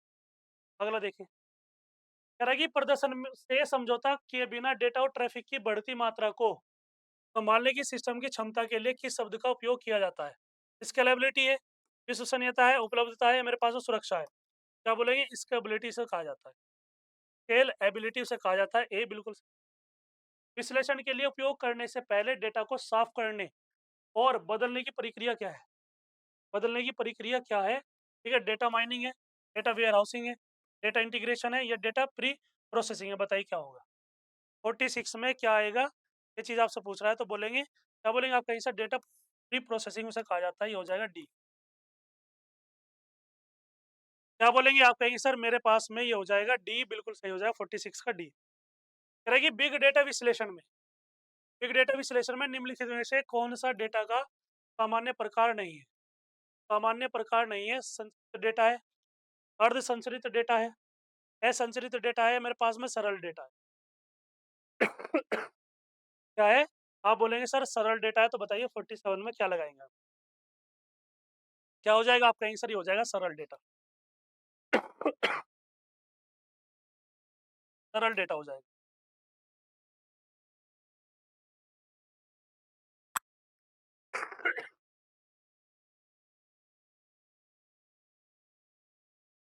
अगला देखिए। कह रहा है कि प्रदर्शन से समझौता किए बिना डेटा और ट्रैफिक की बढ़ती मात्रा को संभालने की सिस्टम की क्षमता के लिए किस शब्द का उपयोग किया जाता है? स्केलेबिलिटी है, विश्वसनीयता है, उपलब्धता है या मेरे पास में सुरक्षा है। क्या बोलेंगे? स्केलेबिलिटी से कहा जाता है। स्केलेबिलिटी से कहा जाता है, ए बिल्कुल सही। विश्लेषण के लिए उपयोग करने से पहले डेटा को साफ करने और बदलने की प्रक्रिया क्या है? बदलने की प्रक्रिया क्या है? ठीक है, डेटा माइनिंग है, डेटा वेयरहाउसिंग है, डेटा इंटीग्रेशन है या डेटा प्री प्रोसेसिंग है, बताइए क्या होगा? 46 में क्या आएगा? ये चीज़ आपसे पूछ रहा है तो बोलेंगे क्या बोलेंगे आप? कहीं से डेटा प्री प्रोसेसिंग उसे कहा जाता है, ये हो जाएगा डी। क्या बोलेंगे आप? कहेंगे सर मेरे पास में ये हो जाएगा डी, बिल्कुल सही हो जाएगा 46 का डी। कह रहा है कि बिग डेटा विश्लेषण में, बिग डेटा विश्लेषण में निम्नलिखित में से कौन सा डेटा का सामान्य प्रकार नहीं है? सामान्य प्रकार नहीं है, संचित डेटा है, अर्ध संचरित डेटा है, असंचरित डेटा है, मेरे पास में सरल डेटा है। क्या है? आप बोलेंगे सर सरल डेटा है, तो बताइए 47 में क्या लगाएंगे आप? क्या हो जाएगा? आप कहेंगे सर ये हो जाएगा सरल डेटा। सरल डेटा हो जाएगा।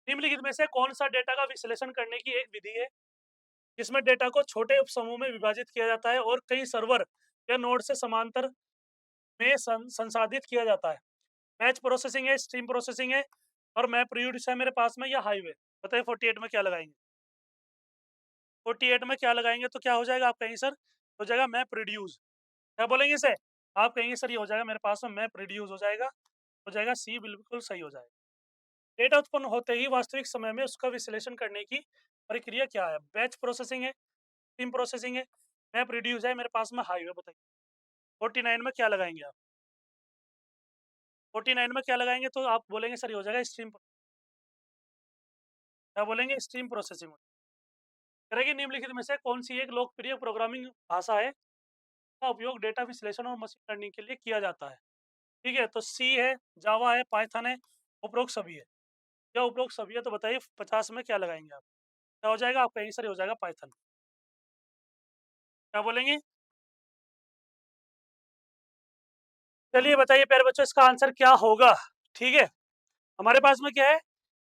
निम्नलिखित में से कौन सा डेटा का विश्लेषण करने की एक विधि है जिसमें डेटा को छोटे उपसमूह में विभाजित किया जाता है और कई सर्वर या नोड से समांतर में संसाधित किया जाता है? बैच प्रोसेसिंग है, स्ट्रीम प्रोसेसिंग है और मैप रिड्यूस है मेरे पास में, या हाईवे? बताइए 48 में क्या लगाएंगे? 48 में क्या लगाएंगे तो क्या हो जाएगा? आप कहेंगे सर हो जाएगा मैप रिड्यूस। क्या बोलेंगे इसे? आप कहेंगे सर ये हो जाएगा मेरे पास में मैप रिड्यूस हो जाएगा सी, बिल्कुल सही हो जाएगा। डेटा उत्पन्न होते ही वास्तविक समय में उसका विश्लेषण करने की प्रक्रिया क्या है? बैच प्रोसेसिंग है, स्ट्रीम प्रोसेसिंग है, मैप रिड्यूस है, मेरे पास में हाईवे, बताइए 49 में क्या लगाएंगे आप? 49 में क्या लगाएंगे तो आप बोलेंगे सर ये हो जाएगा स्ट्रीम। क्या बोलेंगे? Stream processing. करेगी निम्नलिखित में से कौन सी एक लोकप्रिय प्रोग्रामिंग भाषा है का उपयोग डेटा विश्लेषण और मशीन लर्निंग के लिए किया जाता है? ठीक है, तो सी है, जावा है, पाइथन है, उपरोक्त सभी है। क्या उपरोक्त सभी है तो बताइए 50 में क्या लगाएंगे आप? क्या हो जाएगा? आप कहेंगे सर ये हो जाएगा पाइथन। क्या बोलेंगे? चलिए बताइए प्यारे बच्चों इसका आंसर क्या होगा? ठीक है, हमारे पास में क्या है?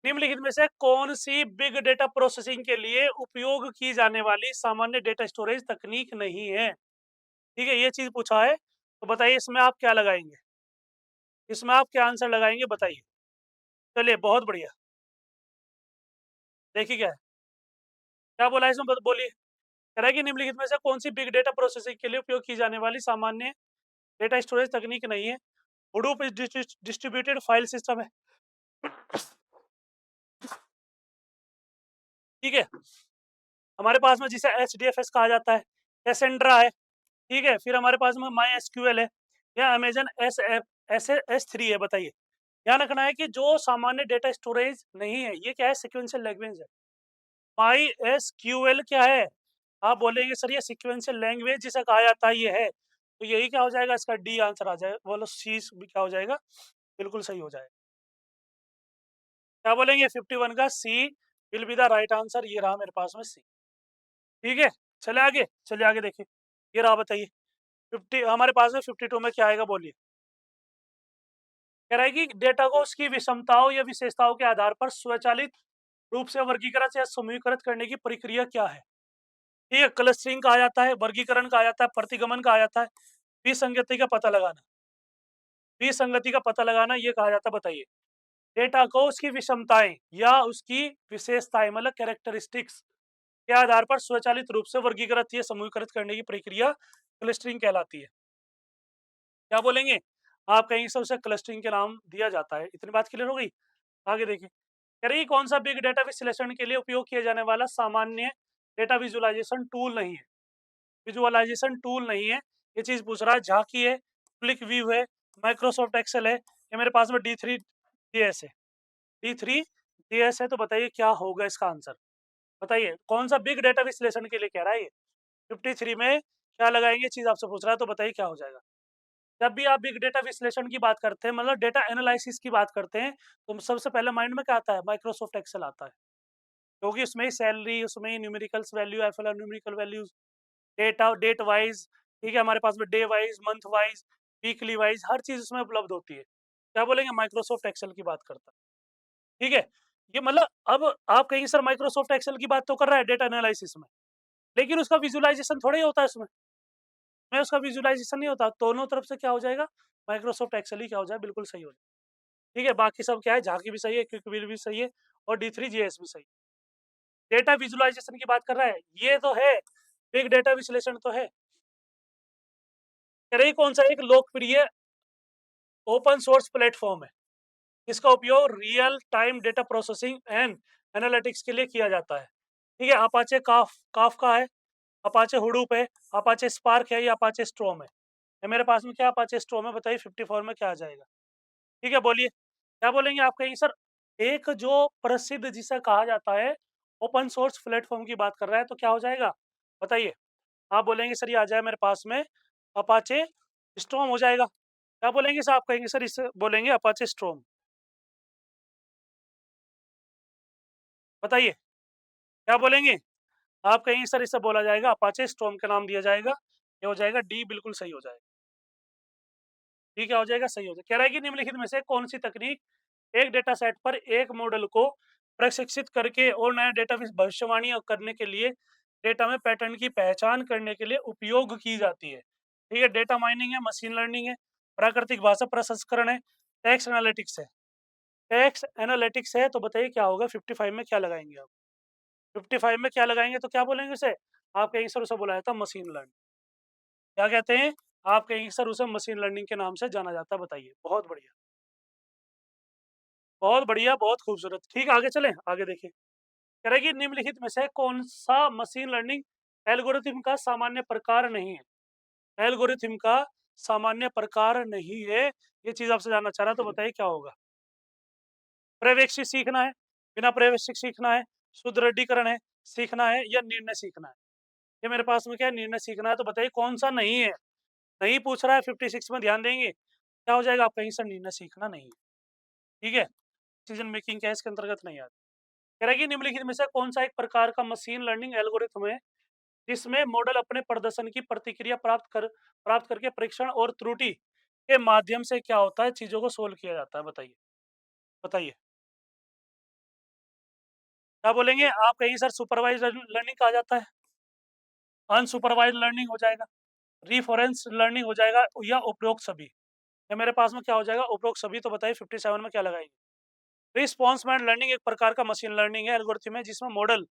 निम्नलिखित में से कौन सी बिग डेटा प्रोसेसिंग के लिए उपयोग की जाने वाली सामान्य डेटा स्टोरेज तकनीक नहीं है? ठीक है, ये चीज पूछा है, तो बताइए इसमें आप क्या लगाएंगे? इसमें आप क्या आंसर लगाएंगे बताइए? चलिए बहुत बढ़िया। देखिए क्या है, क्या बोला है इसमें, बोलिए। कह रहा है कि निम्नलिखित में से कौन सी बिग डेटा प्रोसेसिंग के लिए उपयोग की जाने वाली सामान्य डेटा स्टोरेज तकनीक नहीं है? हुडूप डिस्ट्रीब्यूटेड फाइल सिस्टम है, ठीक है, हमारे पास में जिसे HDFS कहा जाता है, कैसेंड्रा है, ठीक है, फिर हमारे पास में माई SQL है या अमेजन S3 है, बताइए। ध्यान रखना है कि जो सामान्य डेटा स्टोरेज नहीं है ये क्या है? सिक्वेंशियल लैंग्वेज है। माई SQL क्या है? आप बोलेंगे सर ये सिक्वेंशियल लैंग्वेज जिसे कहा जाता है ये है, तो यही क्या हो जाएगा? इसका डी आंसर आ जाएगा, बोलो सी भी क्या हो जाएगा? बिल्कुल सही हो जाएगा। क्या बोलेंगे? 51 का C will be the right answer, ये रहा मेरे पास में सी। ठीक है, चले आगे, चलिए आगे देखिए, ये रहा, बताइए 50 हमारे पास में 52 में क्या आएगा बोलिए? कह रहा है कि डेटा को उसकी विषमताओं या विशेषताओं के आधार पर स्वचालित रूप से वर्गीकृत या समूहीकृत करने की प्रक्रिया क्या है? ठीक है, क्लस्टरिंग कहा जाता है, वर्गीकरण कहा जाता है, प्रतिगमन कहा जाता है, विसंगति का पता लगाना। विसंगति का पता लगाना ये कहा जाता है, बताइए। डेटा को उसकी विषमताएं या उसकी विशेषताएं मतलब कैरेक्टरिस्टिक्स के आधार पर स्वचालित रूप से वर्गीकृत या समूहीकृत करने की प्रक्रिया क्लस्टरिंग कहलाती है। क्या बोलेंगे? आप कहेंगे सर उसे क्लस्टरिंग के नाम दिया जाता है। इतनी बात क्लियर हो गई? आगे देखिए, कह रही है कौन सा बिग डेटा विश्लेषण के लिए उपयोग किया जाने वाला सामान्य डेटा विजुअलाइजेशन टूल नहीं है? विजुअलाइजेशन टूल नहीं है, ये चीज पूछ रहा है। झांकी है, क्लिक व्यू है, माइक्रोसॉफ्ट एक्सेल है, ये मेरे पास में D3DS है। D3DS है, तो बताइए क्या होगा इसका आंसर? बताइए कौन सा बिग डेटा विश्लेषण के लिए कह रहा है ये? 53 में क्या लगाएंगे चीज आपसे पूछ रहा है, तो बताइए क्या हो जाएगा? जब भी आप बिग डेटा विश्लेषण की बात करते हैं मतलब डेटा एनालिसिस की बात करते हैं, तो सबसे पहले माइंड में क्या आता है? माइक्रोसॉफ्ट एक्सेल आता है, क्योंकि उसमें ही सैलरी, उसमें ही numericals value, FLR numerical values, data date wise, ठीक है, हमारे पास में day wise, month wise, weekly wise, हर चीज उसमें उपलब्ध होती है। क्या बोलेंगे? माइक्रोसॉफ्ट एक्सेल की बात करता है, ठीक है? ये मतलब अब आप कहेंगे सर माइक्रोसॉफ्ट एक्सेल की बात तो कर रहा है डेटा एनालिसिस में, लेकिन उसका विजुअलाइज़ेशन थोड़ी होता है उसमें, उसका विजुअलाइज़ेशन नहीं होता, दोनों तरफ से क्या हो जाएगा? माइक्रोसॉफ्ट एक्सेल ही क्या हो जाए बिल्कुल सही हो जाए, ठीक है? बाकी सब क्या है, झांकी भी सही है, क्विकबिल भी सही है और डी3 जीएस भी सही है। डेटा विजुअलाइज़ेशन की बात कर रहा है, ये तो है, बिग डेटा विश्लेषण तो है। कह रहे कौन सा एक लोकप्रिय ओपन सोर्स प्लेटफ़ॉर्म है, इसका उपयोग real time data processing and analytics के लिए किया जाता है, ठीक है? अपाचे काफ़का है, अपाचे हुडूप है, अपाचे स्पार्क है या अपाचे स्टॉर्म है। ये मेरे पास में क्या अपाचे स्टॉर्म है, बताइए 54 में क्या आ जाएगा? ठीक है, बोलिए, क्या बोलेंगे आप? कहेंगे सर एक जो प्रसिद्ध जिसे कहा जाता है ओपन सोर्स प्लेटफ़ॉर्म की बात कर रहा है, तो क्या हो जाएगा? बताइए। आप बोलेंगे सर ये आ जाए मेरे पास में अपाचे स्टॉर्म हो जाएगा। क्या बोलेंगे सर? आप कहेंगे सर इसे बोलेंगे अपाचे स्टॉर्म। बताइए, क्या बोलेंगे? आप कहेंगे सर इसे बोला जाएगा अपाचे स्टॉर्म का नाम दिया जाएगा। ये हो जाएगा डी बिल्कुल सही हो जाएगा। डी क्या हो जाएगा? सही हो जाएगा। कह रहा है कि निम्नलिखित में से कौन-सी तकनीक एक डेटा सेट पर एक मॉडल को प्रशिक्षित करके और नया डेटा भविष्यवाणी करने के लिए डेटा में पैटर्न की पहचान करने के लिए उपयोग की जाती है। ठीक है, डेटा माइनिंग है, मशीन लर्निंग है, प्राकृतिक भाषा प्रसंस्करण है, टेक्स्ट एनालिटिक्स है। टेक्स्ट एनालिटिक्स है तो बताइए क्या होगा? 55 में क्या लगाएंगे आप? 55 में क्या लगाएंगे तो क्या बोलेंगे उसे? आप कहेंगे सर उसे बुलाया जाता है मशीन लर्निंग। क्या कहते हैं? आप कहेंगे सर उसे मशीन लर्निंग के नाम से जाना जाता है। बताइए, बहुत बढ़िया, बहुत बढ़िया, बहुत खूबसूरत। ठीक, आगे चलें? आगे देखिए। कह रहा है कि निम्नलिखित में से कौन-सा मशीन लर्निंग एल्गोरिथम का सामान्य प्रकार नहीं है? एल्गोरिथम का सामान्य प्रकार नहीं है, ये चीज़ आपसे जानना चाह रहा है, तो बताइए क्या होगा? पर्यवेक्षी सीखना है, बिना पर्यवेक्षी सीखना है, सुदृढ़ीकरण है, सीखना है या निर्णय सीखना है? ये मेरे पास में क्या है? निर्णय सीखना है, तो बताइए कौन-सा नहीं है? नहीं पूछ रहा है 56 में, ध्यान देंगे। क्या हो जाएगा? आप कहेंगे सर निर्णय सीखना नहीं है, ठीक है? डिसीजन मेकिंग क्या है इसके अंतर्गत नहीं आता। कह रहा है कि निम्नलिखित में से कौन-सा एक प्रकार का मशीन लर्निंग एल्गोरिथम है जिसमें मॉडल अपने प्रदर्शन की प्रतिक्रिया प्राप्त करके परीक्षण और त्रुटि के माध्यम से क्या होता है, चीजों को सोल्व किया जाता है? बताइए, बताइए। क्या बोलेंगे? आप कहेंगे सर सुपरवाइज लर्निंग कहा जाता है, अनसुपरवाइज लर्निंग हो जाएगा, रीफरेंस लर्निंग हो जाएगा या उपरोक्त सभी। ये मेरे पास में क्या हो जाएगा? उपरोक्त सभी। तो बताइए 57 में क्या लगाएंगे? रिस्पॉन्स मैन लर्निंग एक प्रकार का मशीन लर्निंग है, एल्गोरिथम है जिसमें मॉडल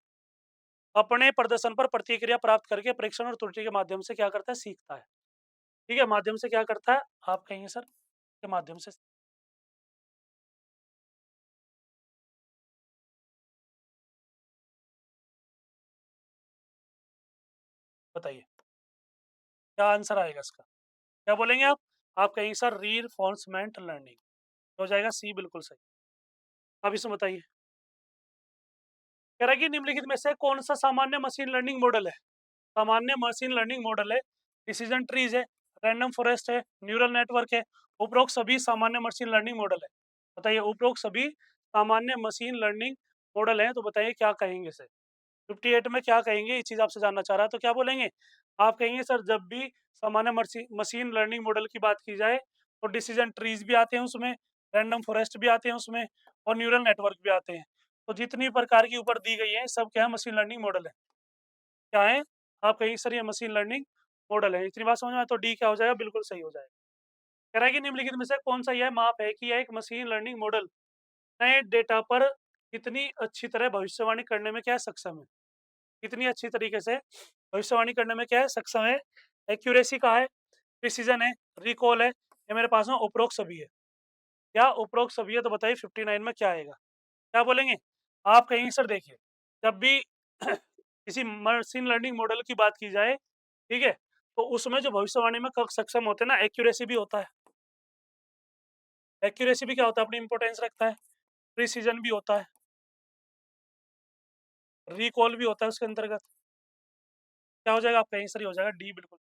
अपने प्रदर्शन पर प्रतिक्रिया प्राप्त करके परीक्षण और त्रुटि के माध्यम से क्या करता है? सीखता है। ठीक है, माध्यम से क्या करता है? आप कहेंगे सर के माध्यम से। बताइए, क्या आंसर आएगा इसका? क्या बोलेंगे आप? आप कहेंगे सर रीइंफोर्समेंट लर्निंग। हो जाएगा सी बिल्कुल सही। अब इसमें बताइए। कह रहा है कि निम्नलिखित में से कौन-सा सामान्य मशीन लर्निंग मॉडल है? सामान्य मशीन लर्निंग मॉडल है, डिसीजन ट्रीज़ है, रैंडम फॉरेस्ट है, न्यूरल नेटवर्क है, उपरोक्त सभी सामान्य मशीन लर्निंग मॉडल है। बताइए, उपरोक्त सभी सामान्य मशीन लर्निंग मॉडल हैं, तो बताइए क्या कहेंगे इसे? 58 में क्या कहेंगे? ये चीज़ आपसे जानना चाह रहा है, तो क्या बोलेंगे? आप कहेंगे सर जब भी सामान्य मशीन लर्निंग मॉडल की बात की जाए, तो डिसीजन ट्रीज़ भी आते हैं उसमें, रैंडम फॉरेस्ट भी आते हैं उसमें और न्यूरल नेटवर्क भी आते हैं। तो जितनी प्रकार की ऊपर दी गई हैं, सब क्या है? मशीन लर्निंग मॉडल है। क्या है? आप कहेंगे सर ये मशीन लर्निंग मॉडल है। इतनी बात समझ में आए तो डी क्या हो जाएगा? बिल्कुल सही हो जाएगा। कह रहा है कि निम्नलिखित में से कौन-सा यह माप है कि यह एक मशीन लर्निंग मॉडल नए डेटा पर कितनी अच्छी तरह भविष्यवाणी करने में क्या है? सक्षम है। कितनी अच्छी तरीके से भविष्यवाणी करने में क्या है? सक्षम है। एक्यूरेसी का है, प्रिसिजन है, रिकॉल है, ये मेरे पास में उपरोक्त सभी है। क्या उपरोक्त सभी है? तो बताइए 59 में क्या आएगा? क्या बोलेंगे? आप कहेंगे सर देखिए, जब भी किसी मशीन लर्निंग मॉडल की बात की जाए, ठीक है? तो उसमें जो भविष्यवाणी में क सक्षम होते हैं ना, एक्यूरेसी भी होता है। एक्यूरेसी भी क्या होता है? अपनी इम्पोर्टेंस रखता है, प्रिसिजन भी होता है, रिकॉल भी होता है उसके अंतर्गत। क्या हो जाएगा? आप कहेंगे सर ये हो जाएगा डी बिल्कुल।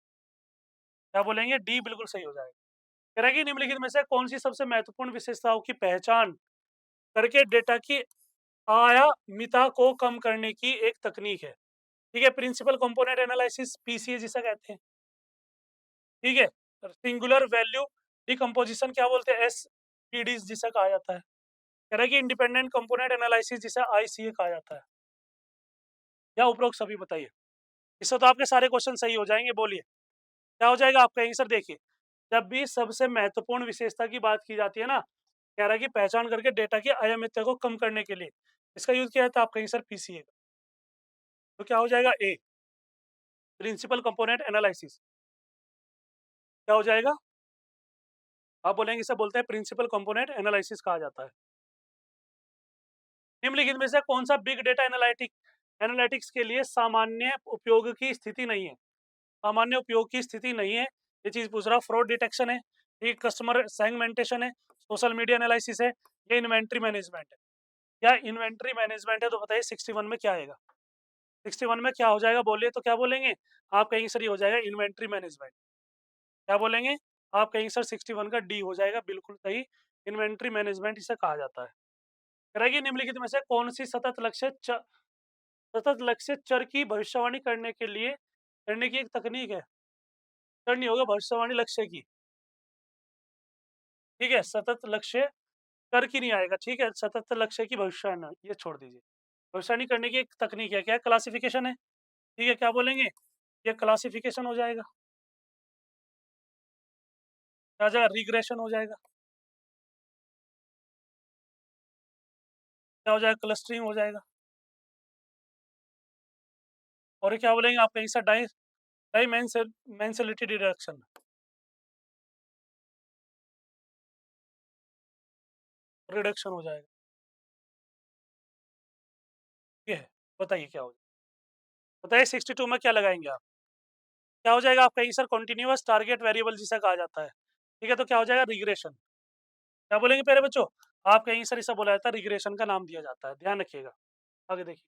क्या बोलेंगे? डी बिल्कुल सही हो जाएगा। कह रहा है कि निम्नलिखित में से कौन-सी सबसे महत्वपूर्ण विशेषताओं की पहचान करके डेटा की अनियमितता को कम करने की एक तकनीक है? ठीक है, प्रिंसिपल कंपोनेंट एनालिसिस पीसीए जिसे कहते हैं, ठीक है? सिंगुलर वैल्यू डिकम्पोजिशन क्या बोलते हैं? पीडीज जिसे कहा जाता है। कह रहा है कि इंडिपेंडेंट कंपोनेंट एनालिसिस जिसे आईसीए कहा जाता है। या उपरोक्त सभी बताइए। इससे तो आपके सारे क्वेश्चन सही हो जाएंगे, बोलिए क्या हो जाएगा आपका आंसर। देखिए, जब भी सबसे महत्वपूर्ण विशेषता की बात की जाती है ना, कह रहा है कि पहचान करके डेटा की अयमितता को कम करने के लिए इसका यूज किया जाता है, आपका आंसर पीसीए। तो क्या हो जाएगा ए, प्रिंसिपल कंपोनेंट एनालिसिस। क्या हो जाएगा, आप बोलेंगे इसे बोलते हैं प्रिंसिपल कंपोनेंट एनालिसिस कहा जाता है। निम्नलिखित में से कौन सा बिग डेटा एनालिटिक्स के लिए सामान्य उपयोग की स्थिति नहीं है। सामान्य उपयोग की स्थिति नहीं है, ये चीज पूछ रहा। फ्रॉड डिटेक्शन है, ठीक, कस्टमर सेगमेंटेशन है, सोशल मीडिया एनालिसिस है, या इन्वेंट्री मैनेजमेंट है। या इन्वेंट्री मैनेजमेंट है, तो बताइए 61 में क्या आएगा। 61 में क्या हो जाएगा, बोलिए तो क्या बोलेंगे आप, कहीं सर ये हो जाएगा इन्वेंट्री मैनेजमेंट। क्या बोलेंगे आप, कहीं सर 61 का डी हो जाएगा, बिल्कुल सही, इन्वेंट्री मैनेजमेंट इसे कहा जाता है। रहेगी निम्नलिखित में से कौन सी सतत लक्ष्य चर की भविष्यवाणी करने की एक तकनीक है। चर नहीं होगा, भविष्यवाणी लक्ष्य की, ठीक है। सतत लक्ष्य चर की नहीं आएगा, ठीक है। सतत लक्ष्य की भविष्यवाणी ये छोड़ दीजिए। भविष्यवाणी करने की एक तकनीक है, क्या है, क्लासिफिकेशन है, ठीक है। क्या बोलेंगे, ये क्लासिफिकेशन हो जाएगा। क्या हो जाएगा, रिग्रेशन हो जाएगा। क्या हो जाएगा, क्लस्टरिंग हो जाएगा। और ये क्या बोलेंगे आप, कहीं से डाइमेंशनलिटी डिडक्शन, रिडक्शन हो जाएगा। ये है, बताइए क्या हो जाएगा, बताइए 62 में क्या लगाएंगे आप। क्या हो जाएगा आपका आंसर, कॉन्टिन्यूअस टारगेट वेरिएबल जिसे कहा जाता है, ठीक है। तो क्या हो जाएगा, रिग्रेशन। क्या बोलेंगे प्यारे बच्चों, आपका आंसर इसे बोला जाता है, रिग्रेशन का नाम दिया जाता है, ध्यान रखिएगा। आगे देखिए,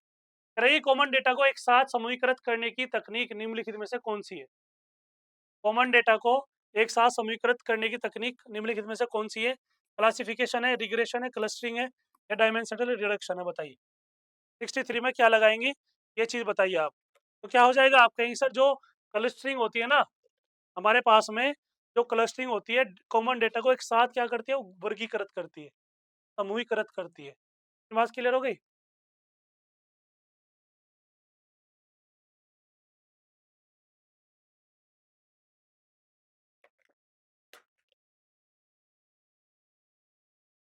रही कॉमन डेटा को एक साथ समूहीकृत करने की तकनीक निम्नलिखित में से कौन सी है। कॉमन डेटा को एक साथ समूहीकृत करने की तकनीक निम्नलिखित में से कौन सी है। क्लासिफिकेशन है, रिग्रेशन है, क्लस्टरिंग है, या डायमेंशनल रिडक्शन है, बताइए। 63 में क्या लगाएंगे, ये चीज बताइए आप। तो क्या हो जाएगा आपका आंसर, जो क्लस्टरिंग होती है ना हमारे पास में, जो क्लस्टरिंग होती है कॉमन डेटा को एक साथ क्या करती है, वो वर्गीकृत करती है, समूहीकृत करती है। बात क्लियर हो गई।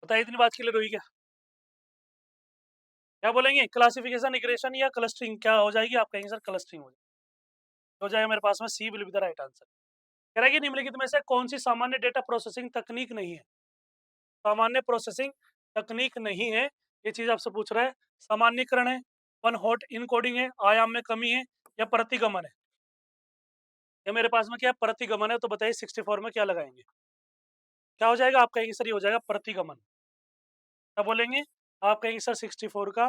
बताइए, इतनी बात क्लियर हुई क्या। क्या बोलेंगे, क्लासिफिकेशन, रिग्रेशन, या क्लस्टरिंग, क्या हो जाएगी आपका आंसर, क्लस्टरिंग हो जाएगा मेरे पास में, C will be the right answer. कह रहा है कि निम्नलिखित में से कौन सी सामान्य डेटा प्रोसेसिंग तकनीक नहीं है। सामान्य प्रोसेसिंग तकनीक नहीं है, ये चीज आपसे पूछ रहा है। सामान्यकरण है, वन हॉट इनकोडिंग है, आयाम में कमी है, या प्रतिगमन है। ये मेरे पास में क्या है, प्रतिगमन है, तो बताइए 64 में क्या लगाएंगे। क्या हो जाएगा आपका आंसर, ये हो जाएगा प्रतिगमन। क्या बोलेंगे आपका आंसर 64 का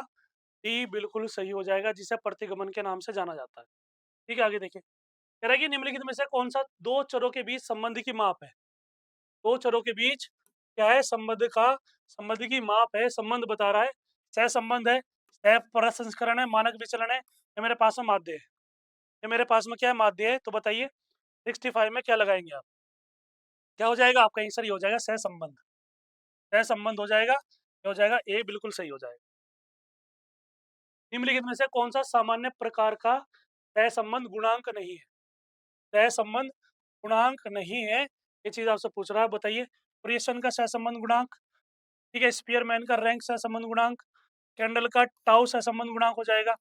डी बिल्कुल सही हो जाएगा, जिसे प्रतिगमन के नाम से जाना जाता है, ठीक है। आगे देखिए, कह रहा है कि निम्नलिखित में से कौन सा दो चरों के बीच संबंध की माप है। दो चरों के बीच क्या है, संबंध की माप है, संबंध बता रहा है। सह संबंध है, सह प्रसंस्करण है, मानक विचलन है, ये मेरे पास में माध्य है। ये मेरे पास में क्या है, माध्य है, तो बताइए 65 में क्या लगाएंगे आप। क्या हो जाएगा आपका आंसर, ये हो जाएगा सह संबंध। सह संबंध हो जाएगा, ये हो जाएगा ए, बिल्कुल सही हो जाएगा। निम्नलिखित में से कौन सा सामान्य प्रकार का सहसंबंध गुणांक नहीं है। सहसंबंध गुणांक नहीं है, ये चीज आपसे पूछ रहा है, बताइए। प्रियसन का सहसंबंध गुणांक, ठीक है। स्पीयरमैन का रैंक सहसंबंध गुणांक, कैंडल का टाउ सहसंबंध गुणांक हो जाएगा।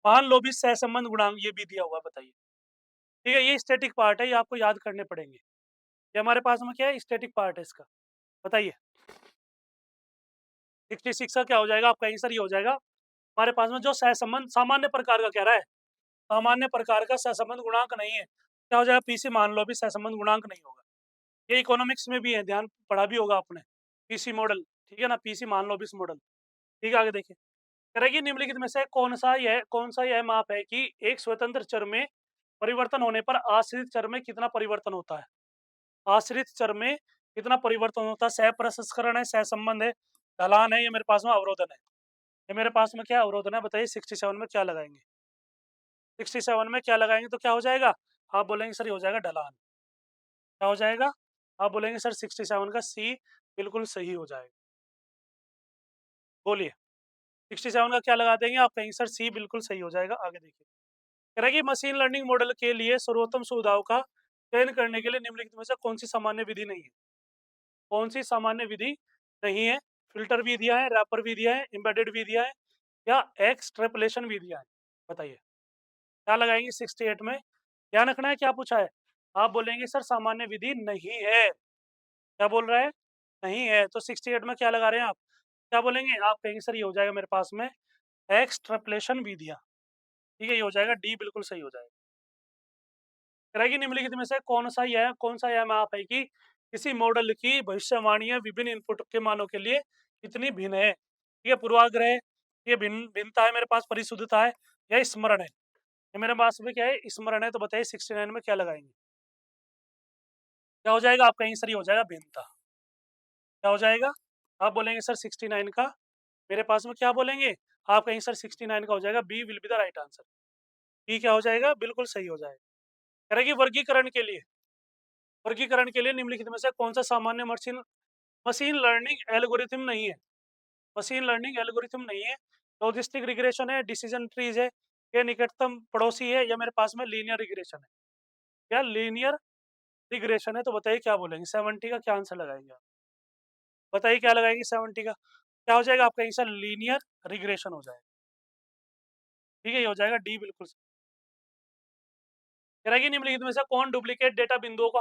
मान लो भी सहसंबंध गुणांक ये भी दिया हुआ है, बताइए, ठीक है। ये स्टैटिक पार्ट है, ये आपको याद करने पड़ेंगे। ये हमारे पास में क्या है, स्टैटिक पार्ट है इसका, बताइए। 66 का क्या हो जाएगा आपका आंसर, ये हो जाएगा हमारे पास में जो सहसंबंध सामान्य प्रकार का कह रहा है, सामान्य प्रकार का सहसंबंध गुणांक नहीं है, क्या हो जाएगा, पीसी मान लो भी सहसंबंध गुणांक नहीं होगा। ये इकोनॉमिक्स में भी है, ध्यान पढ़ा भी होगा आपने, पीसी मॉडल, ठीक है ना, पीसी मान लो भी मॉडल, ठीक है। आगे देखिए, करेगी निम्नलिखित में से कौन सा यह माप है कि एक स्वतंत्र चर में परिवर्तन होने पर आश्रित चर में कितना परिवर्तन होता है। आश्रित चर में कितना परिवर्तन होता है। सह प्रसंस्करण है, सह संबंध है, ढलान है, ये मेरे पास में अवरोधन है। ये मेरे पास में क्या अवरोधन है, बताइए 67 में क्या लगाएंगे। 67 में क्या लगाएंगे तो क्या हो जाएगा, आप बोलेंगे सर ये हो जाएगा ढलान। क्या हो जाएगा, आप बोलेंगे सर 67 का सी बिल्कुल सही हो जाएगा। बोलिए, 67 का क्या लगा देंगे? आपका आंसर सी बिल्कुल सही हो जाएगा। आगे देखिए। कह रहा है कि मशीन लर्निंग मॉडल के लिए सर्वोत्तम सुविधाओं का चयन करने के लिए निम्नलिखित में से कौन-सी सामान्य विधि नहीं है? कौन-सी सामान्य विधि नहीं है? फ़िल्टर विधियाँ हैं, रैपर विधियाँ हैं, एम्बेडेड विधियाँ हैं या एक्सट्रपलेशन विधियाँ हैं? बताइए, क्या लगाएँगे 68 में? ध्यान रखना है क्या पूछा है? आप बोलेंगे सर सामान्य विधि नहीं है। क्या बोल रहा है? नहीं है, तो 68 में क्या लगा रहे हैं आप? क्या बोलेंगे? आप कहेंगे सर ये हो जाएगा मेरे पास में एक्सट्रपलेशन विधियाँ। ठीक है, ये हो जाएगा डी बिल्कुल सही हो जाएगा। कह रहा है कि निम्नलिखित में से कौन सा यह माप है कि किसी मॉडल की भविष्यवाणियां विभिन्न इनपुट के मानों के लिए कितनी भिन्न है? ठीक है, पूर्वाग्रह, ये भिन्नता है मेरे पास, परिशुद्धता है या स्मरण है? ये मेरे पास में क्या है? स्मरण है। तो बताइए 69 में क्या लगाएंगे? क्या हो जाएगा? आपका आंसर ही हो जाएगा भिन्नता। क्या हो जाएगा? आप बोलेंगे सर 69 का, मेरे पास में क्या बोलेंगे? आपका आंसर 69 का हो जाएगा, B will be the right answer. B क्या हो जाएगा? बिल्कुल सही हो जाएगा। कह रहा है कि वर्गीकरण के लिए निम्नलिखित में से कौन सा सामान्य मशीन मशीन लर्निंग एल्गोरिथम नहीं है? मशीन लर्निंग एल्गोरिथम नहीं है। लॉजिस्टिक रिग्रेशन है, डिसीजन ट्रीज है, या निकटतम पड़ोसी है, या मेरे पास में लीनियर रिग्रेशन है? या लीनियर रिग्रेशन है। तो बताइए क्या बोलेंगे? 70 का क्या आंसर लगाएंगे आप? बताइए क्या लगाएंगे 70 का? क्या हो जाएगा आपका आंसर? लीनियर रिग्रेशन हो जाएगा। ठीक है, ये हो जाएगा डी बिल्कुल सही। कह रहा है कि निम्नलिखित में से कौन डुप्लीकेट डेटा बिंदुओं को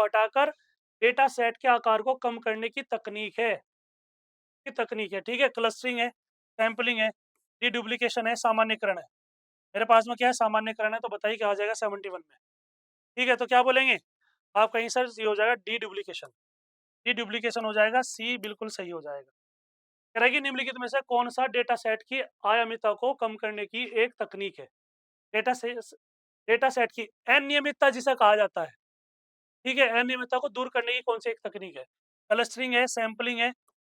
हटाकर डेटा सेट के आकार को कम करने की तकनीक है? ठीक है, क्लस्टरिंग है, सैंपलिंग है, डीडुप्लीकेशन है, सामान्यीकरण है। मेरे पास में क्या है? सामान्यीकरण है। तो बताइए क्या हो जाएगा 71 में? ठीक है, तो क्या बोलेंगे? आपका आंसर सी हो जाएगा, डीडुप्लीकेशन। डीडुप्लीकेशन हो जाएगा, सी बिल्कुल सही हो जाएगा। कह रहा है कि निम्नलिखित में से कौन सा डेटा सेट की आयामिता को कम करने की एक तकनीक है? डेटा से डेटा सेट की अनियमितता जिसे कहा जाता है। ठीक है, अनियमितता को दूर करने की कौन सी एक तकनीक है? क्लस्टरिंग है, सैंपलिंग है,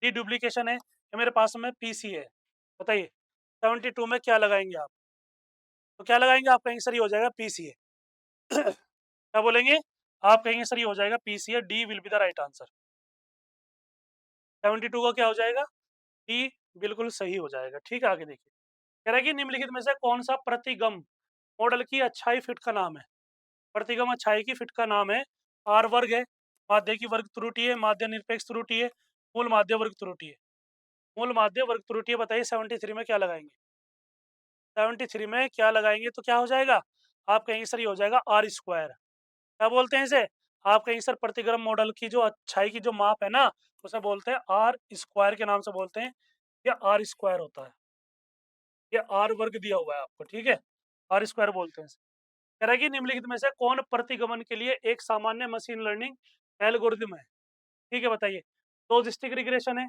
डीडुप्लीकेशन है, या मेरे पास में पीसी है? बताइए 72 में क्या लगाएंगे आप? तो क्या लगाएंगे? आपका आंसर ये हो जाएगा पीसी है। क्या बोलेंगे? आप कहेंगे सर ये हो जाएगा पीसी है, D will be the right answer. 72 का क्या हो जाएगा? डी बिल्कुल सही हो जाएगा। ठीक है, आगे देखिए। कह रहा है कि निम्नलिखित में से कौन सा प्रतिगम मॉडल की अच्छाई फिट का नाम है? प्रतिगम अच्छाई की फिट का नाम है। आर वर्ग है, माध्य की वर्ग त्रुटि है, माध्य निरपेक्ष त्रुटि है, मूल माध्य वर्ग त्रुटि है। मूल माध्य वर्ग त्रुटि है। बताइए 73 में क्या लगाएंगे? 73 में क्या लगाएंगे तो क्या हो जाएगा? आपका आंसर ये हो जाएगा आर स्क्वायर। क्या बोलते हैं इसे? आपका आंसर प्रतिगम मॉडल की जो अच्छाई की जो माप है ना, उसे बोलते हैं आर स्क्वायर के नाम से बोलते हैं। या आर स्क्वायर होता है, ये आर वर्ग दिया हुआ है आपको। ठीक है, आर स्क्वायर बोलते हैं इसे। कह रहा है कि निम्नलिखित में से कौन प्रतिगमन के लिए एक सामान्य मशीन लर्निंग एल्गोरिदम है? ठीक है, बताइए। लॉजिस्टिक रिग्रेशन है,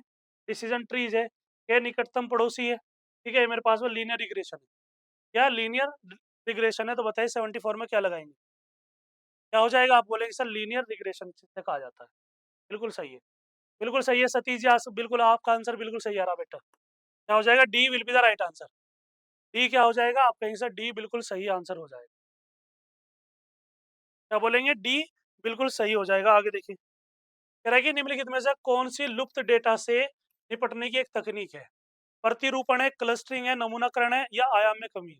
डिसीजन ट्रीज है, या निकटतम पड़ोसी है? ठीक है, मेरे पास में लीनियर रिग्रेशन है। क्या लीनियर रिग्रेशन है? तो बताइए 74 में क्या लगाएंगे? क्या हो जाएगा? आप बोलेंगे सर लीनियर रिग्रेशन से कहा जाता है। बिल्कुल सही है, बिल्कुल सही है सतीश जी, बिल्कुल आपका आंसर बिल्कुल सही आ रहा बेटा। क्या हो जाएगा? D will be the right answer. D क्या हो जाएगा? आपका आंसर डी बिल्कुल सही आंसर हो जाएगा। क्या बोलेंगे? डी बिल्कुल सही हो जाएगा। आगे देखिए। कह रहा है कि निम्नलिखित में से कौन सी लुप्त डेटा से निपटने की एक तकनीक है? प्रतिरूपण है, क्लस्टरिंग है, नमूनाकरण है, या आयाम में कमी है?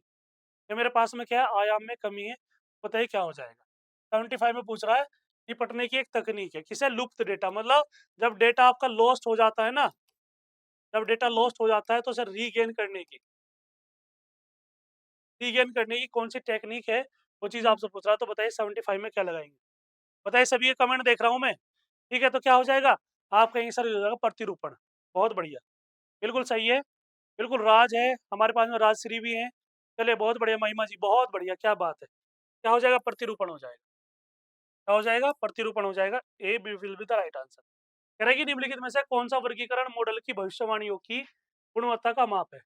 ये मेरे पास में क्या है? आयाम में कमी है। बताइए क्या हो जाएगा? 75 में पूछ रहा है, निपटने की एक तकनीक है किसे? लुप्त डेटा, मतलब जब डेटा आपका लॉस्ट हो जाता है ना, जब डेटा लॉस्ट हो जाता है तो उसे रीगेन करने की कौन सी टेक्निक है, वो चीज़ आपसे पूछ रहा है। तो बताइए 75 में क्या लगाएंगे? बताइए, सभी ये कमेंट देख रहा हूँ मैं। ठीक है, तो क्या हो जाएगा? आपका आंसर हो जाएगा प्रतिरूपण। बहुत बढ़िया, बिल्कुल सही है। बिल्कुल राज है, हमारे पास में राजश्री भी हैं। चलिए बहुत बढ़िया महिमा जी, बहुत बढ़िया, क्या बात है। क्या हो जाएगा? प्रतिरूपण हो जाएगा। क्या हो जाएगा? प्रतिरूपण हो जाएगा। A will be the right answer. कह रहा है कि निम्नलिखित में से कौन सा वर्गीकरण मॉडल की भविष्यवाणियों की गुणवत्ता का माप है?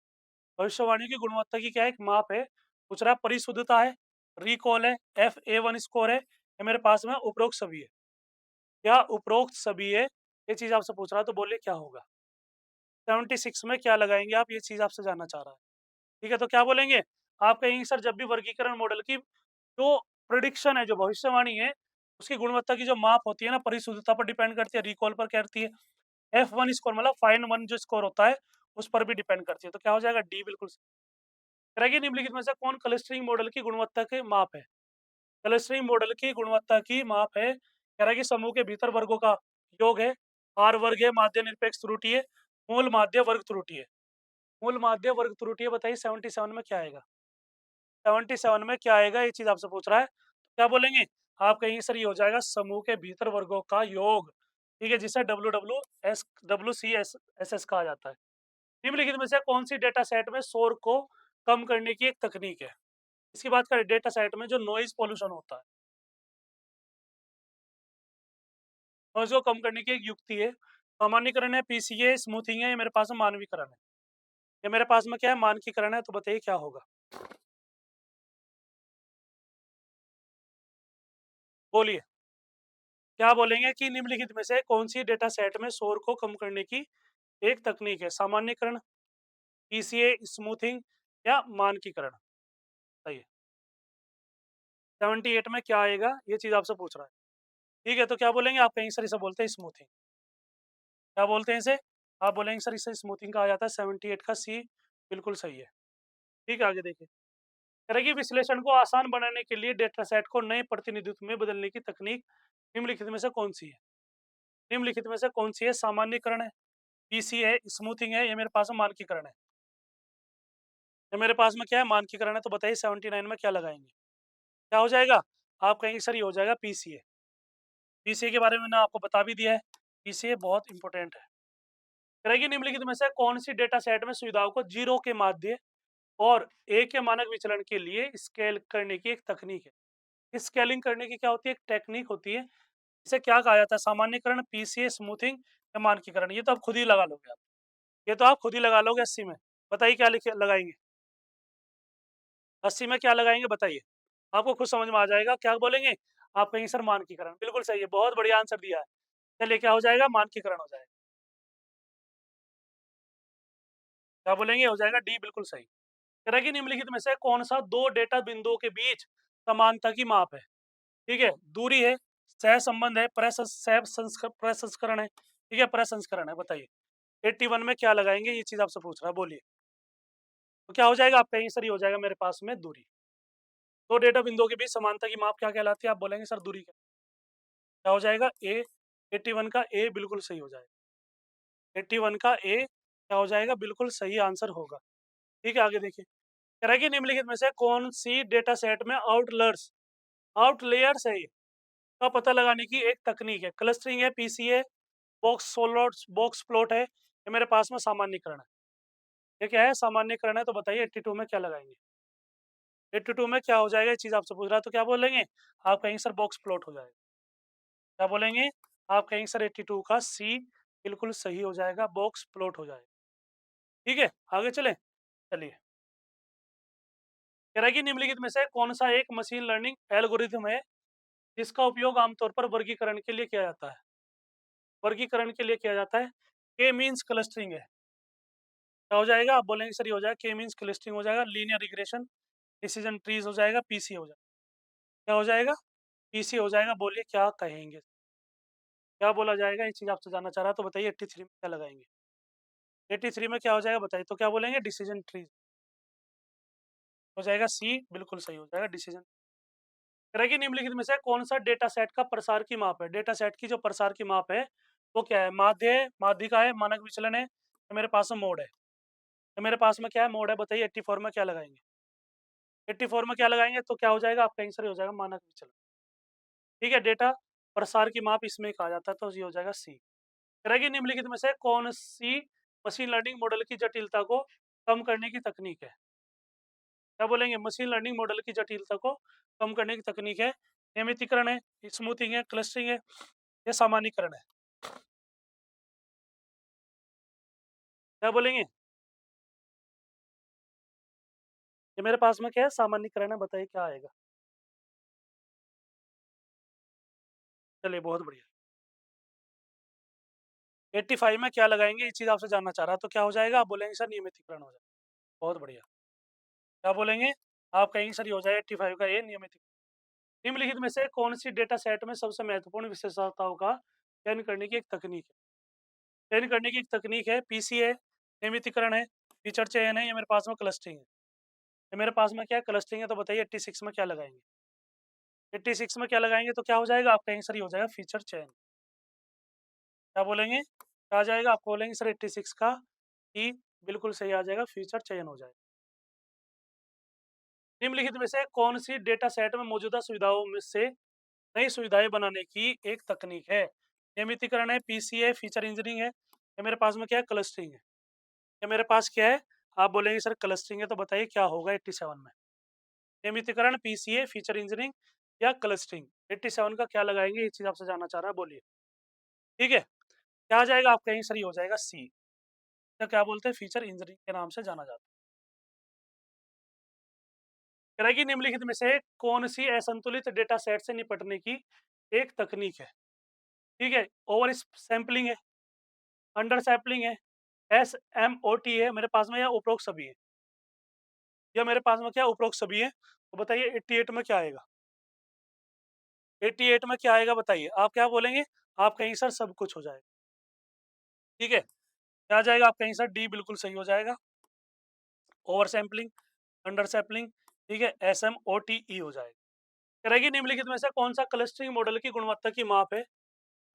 भविष्यवाणी की गुणवत्ता की क्या एक माप है? पूछ रहा है। परिशुद्धता है, रिकॉल है, FA1 स्कोर है, या मेरे पास में उपरोक्त सभी है? क्या उपरोक्त सभी है? ये चीज आपसे पूछ रहा है, तो बोलिए क्या होगा? 76 में क्या लगाएंगे आप? ये चीज आपसे जानना चाह रहा है। ठीक है, तो क्या बोलेंगे? आप कहेंगे सर जब भी वर्गीकरण मॉडल की जो प्रिडिक्शन है, जो भविष्यवाणी है, उसकी गुणवत्ता की जो माप होती है ना, परिशुद्धता पर डिपेंड करती है, रिकॉल पर करती है। F1 स्कोर मतलब फाइन 1 जो स्कोर होता है, उस पर भी डिपेंड करती है। तो क्या हो जाएगा? डी बिल्कुल सही। कह रहा है कि निम्नलिखित में से कौन क्लस्टरिंग मॉडल की गुणवत्ता के माप है? क्लस्टरिंग मॉडल की गुणवत्ता की माप है, कह रहा है कि समूह के भीतर वर्गों का योग है, आर वर्ग है, माध्य निरपेक्ष त्रुटि है, मूल माध्य वर्ग त्रुटि है। मूल माध्य वर्ग त्रुटि है, बताइए 77 में क्या आएगा? 77 में क्या आएगा? ये चीज आपसे पूछ रहा है। तो क्या बोलेंगे? आप कहेंगे सर ये हो जाएगा समूह के भीतर वर्गों का योग, ठीक है, जिसे WWS कहा जाता है। निम्नलिखित में से कौन सी डेटा सेट में शोर को कम करने की एक तकनीक है? इसकी बात करें, डेटा सेट में जो नॉइज पोल्यूशन होता है, नॉइज को कम करने की एक युक्ति है। सामान्यीकरण है, पीसीए, स्मूथिंग है, ये मेरे पास में मानवीकरण है। ये मेरे पास में क्या है? मानकीकरण है। तो बताइए क्या होगा? बोलिए, क्या बोलेंगे कि निम्नलिखित में से कौन सी डेटा सेट में शोर को कम करने की एक तकनीक है? सामान्यीकरण, पीसीए, स्मूथिंग या मानकीकरण? सही है। 78 में क्या आएगा? ये चीज आपसे पूछ रहा है। ठीक है, तो क्या बोलेंगे आप? कहीं सर इसे बोलते हैं स्मूथिंग। क्या बोलते हैं इसे? आप बोलेंगे सर इसे स्मूथिंग कहा जाता है। 78 का सी बिल्कुल सही है। ठीक है, आगे देखिए। कह रहा है कि विश्लेषण को आसान बनाने के लिए डेटा सेट को नए प्रतिनिधित्व में बदलने की तकनीक निम्नलिखित में से कौन सी है? निम्नलिखित में से कौन सी है? सामान्यीकरण है, पीसी है, स्मूथिंग है, ये मेरे पास में मानकीकरण है। ये मेरे पास में क्या है? मानकीकरण है। तो बताइए 79 में क्या लगाएंगे? क्या हो जाएगा? आप कहेंगे सर ये हो जाएगा पीसीए। पीसीए के बारे में ना आपको बता भी दिया है। पीसीए बहुत इंपॉर्टेंट है। कह रहा है कि निम्नलिखित में से कौन सी डेटा सेट में सुविधाओं को जीरो के माध्य और एक के मानक विचलन के लिए स्केल करने की एक तकनीक है? स्केलिंग करने की क्या होती है? एक टेक्निक होती है। इसे क्या कहा जाता है? सामान्यीकरण, पीसीए, स्मूथिंग या मानकीकरण? ये तो आप खुद ही लगा लोगे आप। ये तो आप खुद ही लगा लोगे 80 में। बताइए क्या लिखे लगाएंगे? 80 में क्या लगाएंगे बताइए? आपको खुद समझ में आ जाएगा। क्या बोलेंगे? आप कहेंगे सर मानकीकरण। बिल्कुल सही है, बहुत बढ़िया आंसर दिया है। चलिए क्या हो जाएगा? मानकीकरण हो जाएगा। क्या बोलेंगे? हो जाएगा डी बिल्कुल सही। कह रहा है कि निम्नलिखित में से कौन सा दो डेटा बिंदुओं के बीच समानता की माप है? ठीक है, दूरी है, सहसंबंध है, प्रसंस्करण है, ठीक है, प्रसंस्करण है। बताइए 81 में क्या लगाएंगे? ये चीज आपसे पूछ रहा है, बोलिए। तो क्या हो जाएगा? आप कहेंगे सर ये हो जाएगा मेरे पास में दूरी। दो डेटा बिंदुओं के बीच समानता की माप क्या कहलाती है? आप बोलेंगे सर दूरी। क्या हो जाएगा? ए। 81 का ए बिल्कुल सही हो जाएगा। 81 का ए क्या हो जाएगा? बिल्कुल सही आंसर होगा। ठीक है, आगे देखिए। कह रहा है कि निम्नलिखित में से कौन सी डेटा सेट में आउटलेयर्स है ये, का पता लगाने की एक तकनीक है? क्लस्टरिंग है, पीसीए, बॉक्स प्लॉट है, ये मेरे पास में सामान्यीकरण है। ये क्या है? सामान्यीकरण है। तो बताइए 82 में क्या लगाएंगे? 82 में क्या हो जाएगा? ये चीज आपसे पूछ रहा है। तो क्या बोलेंगे? आप कहेंगे सर बॉक्स प्लॉट हो जाएगा। क्या बोलेंगे? आप कहेंगे सर 82 का सी बिल्कुल सही हो जाएगा, बॉक्स प्लॉट हो जाएगा। ठीक है, आगे चले। चलिए, कह रहा है कि निम्नलिखित में से कौन सा एक मशीन लर्निंग एल्गोरिथम है जिसका उपयोग आमतौर पर वर्गीकरण के लिए किया जाता है? वर्गीकरण के लिए किया जाता है। के मीन्स क्लस्टरिंग है। क्या हो जाएगा? आप बोलेंगे सर ये हो जाएगा के मीन्स क्लस्टरिंग हो जाएगा, लीनियर रिग्रेशन, डिसीजन ट्रीज हो जाएगा, पीसी हो जाएगा। क्या हो जाएगा? पीसी हो जाएगा। बोलिए क्या कहेंगे? क्या बोला जाएगा? ये चीज आपसे जानना चाह रहा है। तो बताइए 83 में क्या लगाएंगे? 83 में क्या हो जाएगा बताइए? तो क्या बोलेंगे? डिसीजन ट्रीज हो जाएगा। सी बिल्कुल सही हो जाएगा, डिसीजन। तरह की निम्नलिखित में से कौन सा डेटा सेट का प्रसार की माप है? डेटा सेट की जो प्रसार की माप है वो क्या है? माध्य है, माध्यिका है, मानक विचलन है, तो मेरे पास में मोड है। तो मेरे पास में क्या है? मोड है। बताइए 84 में क्या लगाएंगे? 84 में क्या लगाएंगे? तो क्या हो जाएगा? आपका आंसर हो जाएगा मानक विचलन। ठीक है, डेटा प्रसार की माप इसमें कहा जाता है। तो ये हो जाएगा सी। तरह की निम्नलिखित में से कौन सी मशीन लर्निंग मॉडल की जटिलता को कम करने की तकनीक है? क्या बोलेंगे? मशीन लर्निंग मॉडल की जटिलता को कम करने की तकनीक है। नियमितीकरण है, स्मूथिंग है, क्लस्टरिंग है, या सामान्यीकरण है? क्या बोलेंगे? ये मेरे पास में क्या है? सामान्यीकरण है। बताइए क्या आएगा? चलिए बहुत बढ़िया। 85 में क्या लगाएंगे? ये चीज आपसे जानना चाह रहा है। तो क्या हो जाएगा? आप बोलेंगे सर नियमितीकरण हो जाएगा। बहुत बढ़िया। क्या बोलेंगे? आप कहेंगे सर ये हो जाएगा 85 का ये नियमितीकरण। निम्नलिखित में से कौन-सी डेटा सेट में सबसे महत्वपूर्ण विशेषताओं का चयन करने की एक तकनीक है? चयन करने की एक तकनीक है, पीसीए, नियमितीकरण है, फीचर चयन है या मेरे पास में क्लस्टरिंग है? ये मेरे पास में क्या है, क्लस्टरिंग है, तो बताइए 86 में क्या लगाएँगे? 86 में क्या लगाएँगे तो क्या हो जाएगा? आपका आंसर ही हो जाएगा फीचर चयन। क्या बोलेंगे? क्या आ जाएगा? आप बोलेंगे सर 86 का ई बिल्कुल सही आ जाएगा, फीचर चयन हो जाएगा। निम्नलिखित में से कौन-सी डेटा सेट में मौजूदा सुविधाओं में से नई सुविधाएँ बनाने की एक तकनीक है? नियमितीकरण है, पीसीए, फीचर इंजीनियरिंग है या मेरे पास में क्या है, क्लस्टरिंग है? या मेरे पास क्या है? आप बोलेंगे सर क्लस्टरिंग है, तो बताइए क्या होगा 87 में? नियमितीकरण, पीसीए, फीचर इंजीनियरिंग या क्लस्टरिंग? 87 का क्या लगाएँगे? ये चीज़ आपसे जानना चाह रहा है, बोलिए। ठीक है? क्या आ जाएगा? आपका आंसर ही हो जाएगा सी। या क्या बोलते हैं, फीचर इंजीनियरिंग के नाम से जाना जाता है। कह रहा है कि निम्नलिखित में से कौन-सी असंतुलित डेटा सेट से निपटने की एक तकनीक है? ठीक है? ओवर सैंपलिंग है, अंडर सैंपलिंग है, एसएमओटी है मेरे पास में या उपरोक्त सभी है? या मेरे पास में क्या है, उपरोक्त सभी है? तो बताइए 88 में क्या आएगा? 88 में क्या आएगा बताइए? आप क्या बोलेंगे? आपका आंसर सब कुछ हो जाएगा। ठीक है? क्या आ जाएगा? आपका आंसर डी बिल्कुल सही हो जाएगा। ओवर सैंपलिंग, अंडर सैंपलिंग, ठीक है? एसएमओटीई हो जाएगा। कह रहा है कि निम्नलिखित में से कौन-सा क्लस्टरिंग मॉडल की गुणवत्ता की माप है,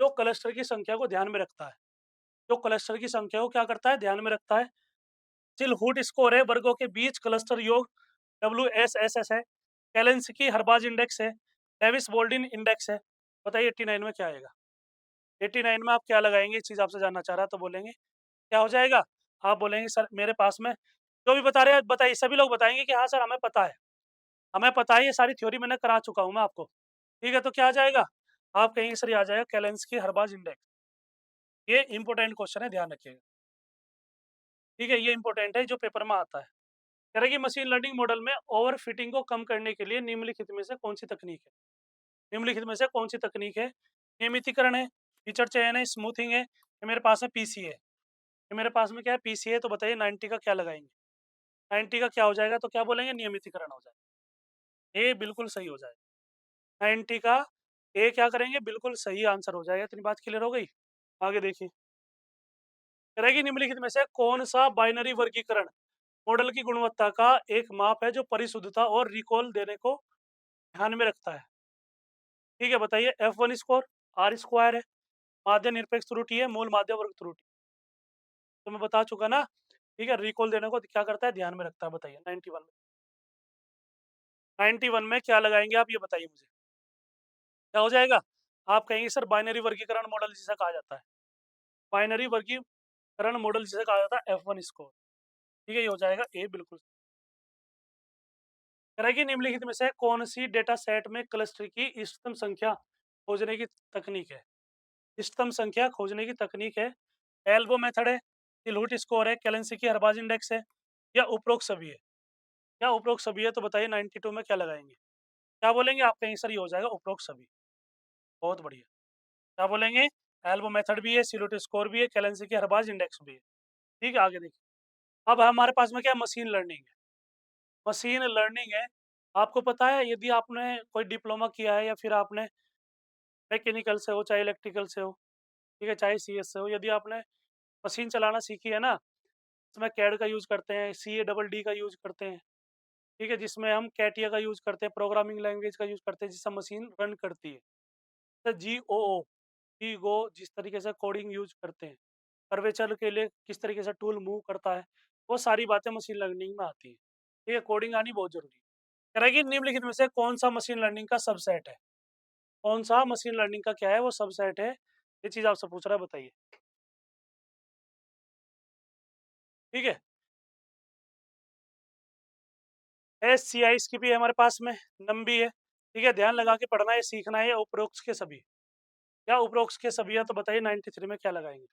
जो क्लस्टर की संख्या को ध्यान में रखता है? जो क्लस्टर की संख्या को क्या करता है? ध्यान में रखता है। चिलहूट स्कोर है, वर्गों के बीच क्लस्टर योग, डब्ल्यूएसएसएस है, कैलेंस्की हर्बाज इंडेक्स है, डेविस बोल्डिन इंडेक्स है। बताइए 89 में क्या आएगा? 89 में आप क्या लगाएँगे? ये चीज़ आपसे जानना चाह रहा है, तो बोलेंगे क्या हो जाएगा? आप बोलेंगे सर मेरे पास में जो भी बता रहे हैं बताइए, सभी लोग बताएँगे कि हाँ सर हमें पता है। हमें पता है, ये सारी थ्योरी मैंने करा चुका हूँ मैं आपको। ठीक है, तो क्या आ जाएगा? आप कहेंगे सर ये आ जाएगा कैलेंस्की हर्बाज इंडेक्स। ये इंपॉर्टेंट क्वेश्चन है, ध्यान रखिएगा। ठीक है, ये इंपॉर्टेंट है, जो पेपर में आता है। कह रहा है कि मशीन लर्निंग मॉडल में ओवरफिटिंग को कम करने के लिए निम्नलिखित में से कौन-सी तकनीक है? निम्नलिखित में से कौन-सी तकनीक है? नियमितीकरण है, फीचर चयन है, स्मूथिंग है, या मेरे पास में पीसी है। ये मेरे पास में क्या है? पीसी है, तो बताइए 90 का क्या लगाएँगे? 90 का क्या हो जाएगा? तो क्या बोलेंगे? नियमितीकरण हो जाएगा। ए बिल्कुल सही हो जाएगा। 90 का ए क्या करेंगे? बिल्कुल सही आंसर हो जाएगा। इतनी बात क्लियर हो गई? आगे देखिए। कह रहा है कि निम्नलिखित में से कौन-सा बाइनरी वर्गीकरण मॉडल की गुणवत्ता का एक माप है, जो परिशुद्धता और रिकॉल देने को ध्यान में रखता है? ठीक है, बताइए। F1 स्कोर, आर स्क्वायर है, माध्य निरपेक्ष त्रुटि है, मूल माध्य वर्ग त्रुटि। तो मैं बता चुका ना, ठीक है, रिकॉल देने को क्या करता है? ध्यान में रखता है। बताइए 91 में। 91 में क्या लगाएँगे आप, ये बताइए मुझे। क्या हो जाएगा? आप कहेंगे सर बाइनरी वर्गीकरण मॉडल जिसे कहा जाता है। बाइनरी वर्गीकरण मॉडल जिसे कहा जाता है F1 स्कोर। ठीक है, ये हो जाएगा ए बिल्कुल। कह रहा है कि निम्नलिखित में से कौन-सी डेटा सेट में क्लस्टर की इष्टतम संख्या खोजने की तकनीक है? इष्टतम संख्या खोजने की तकनीक है, एल्बो मेथड है, सिलहूट स्कोर है, कैलेंसिकी हर्बाज इंडेक्स है या उपरोक्त सभी है? क्या उपरोक्त सभी है? तो बताइए 92 में क्या लगाएँगे? क्या बोलेंगे? आपका आंसर ये हो जाएगा उपरोक्त सभी। बहुत बढ़िया। क्या बोलेंगे? एल्बो मेथड भी है, सिलहूट स्कोर भी है, कैलेंसिकी हर्बाज इंडेक्स भी है। ठीक है, आगे देखिए। अब हमारे पास में क्या है? मशीन लर्निंग है। मशीन लर्निंग है, आपको पता है, यदि आपने कोई डिप्लोमा किया है या फिर आपने मैकेनिकल से हो, चाहे इलेक्ट्रिकल से हो, ठीक है, चाहे सीएस से हो, यदि आपने मशीन चलाना सीखी है ना, इसमें कैड का यूज़ करते हैं, सीए डबल डी का यूज़ करते हैं, ठीक है, जिसमें हम कैटिया का यूज़ करते हैं, प्रोग्रामिंग लैंग्वेज का यूज़ करते हैं, जिससे मशीन रन करती है। तो जीओओ, जी गो, जिस तरीके से कोडिंग यूज़ करते हैं, कर्वेचर के लिए किस तरीके से टूल मूव करता है, वो सारी बातें मशीन लर्निंग में आती है। ठीक है, कोडिंग आनी बहुत ज़रूरी है। कह रहा है कि निम्नलिखित में से कौन-सा मशीन लर्निंग का सबसेट है? कौन-सा मशीन लर्निंग का क्या है, वो सबसेट है? ये चीज़ आपसे पूछ रहा है, बताइए। ठीक है? एससीआई इसकी भी है हमारे पास में, नम भी है। ठीक है, ध्यान लगा के पढ़ना है, सीखना है, उपरोक्त के सभी। क्या उपरोक्त के सभी है? तो बताइए 93 में क्या लगाएँगे?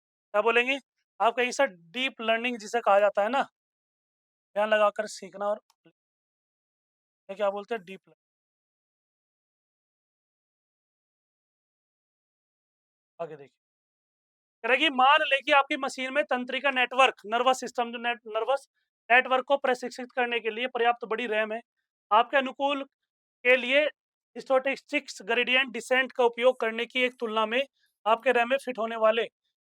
क्या बोलेंगे? आप कहीं से डीप लर्निंग जिसे कहा जाता है ना, ध्यान लगाकर सीखना, और ये क्या बोलते हैं, डीप लर्निंग। आगे देखिए। कह रहा है कि मान लें कि आपकी मशीन में तंत्रिका नेटवर्क, नर्वस सिस्टम, जो नर्वस नेटवर्क को प्रशिक्षित करने के लिए पर्याप्त बड़ी रैम है। आपके अनुकूल के लिए स्टोचैस्टिक्स ग्रेडिएंट डिसेंट का उपयोग करने की एक तुलना में आपके रैम में फिट होने वाले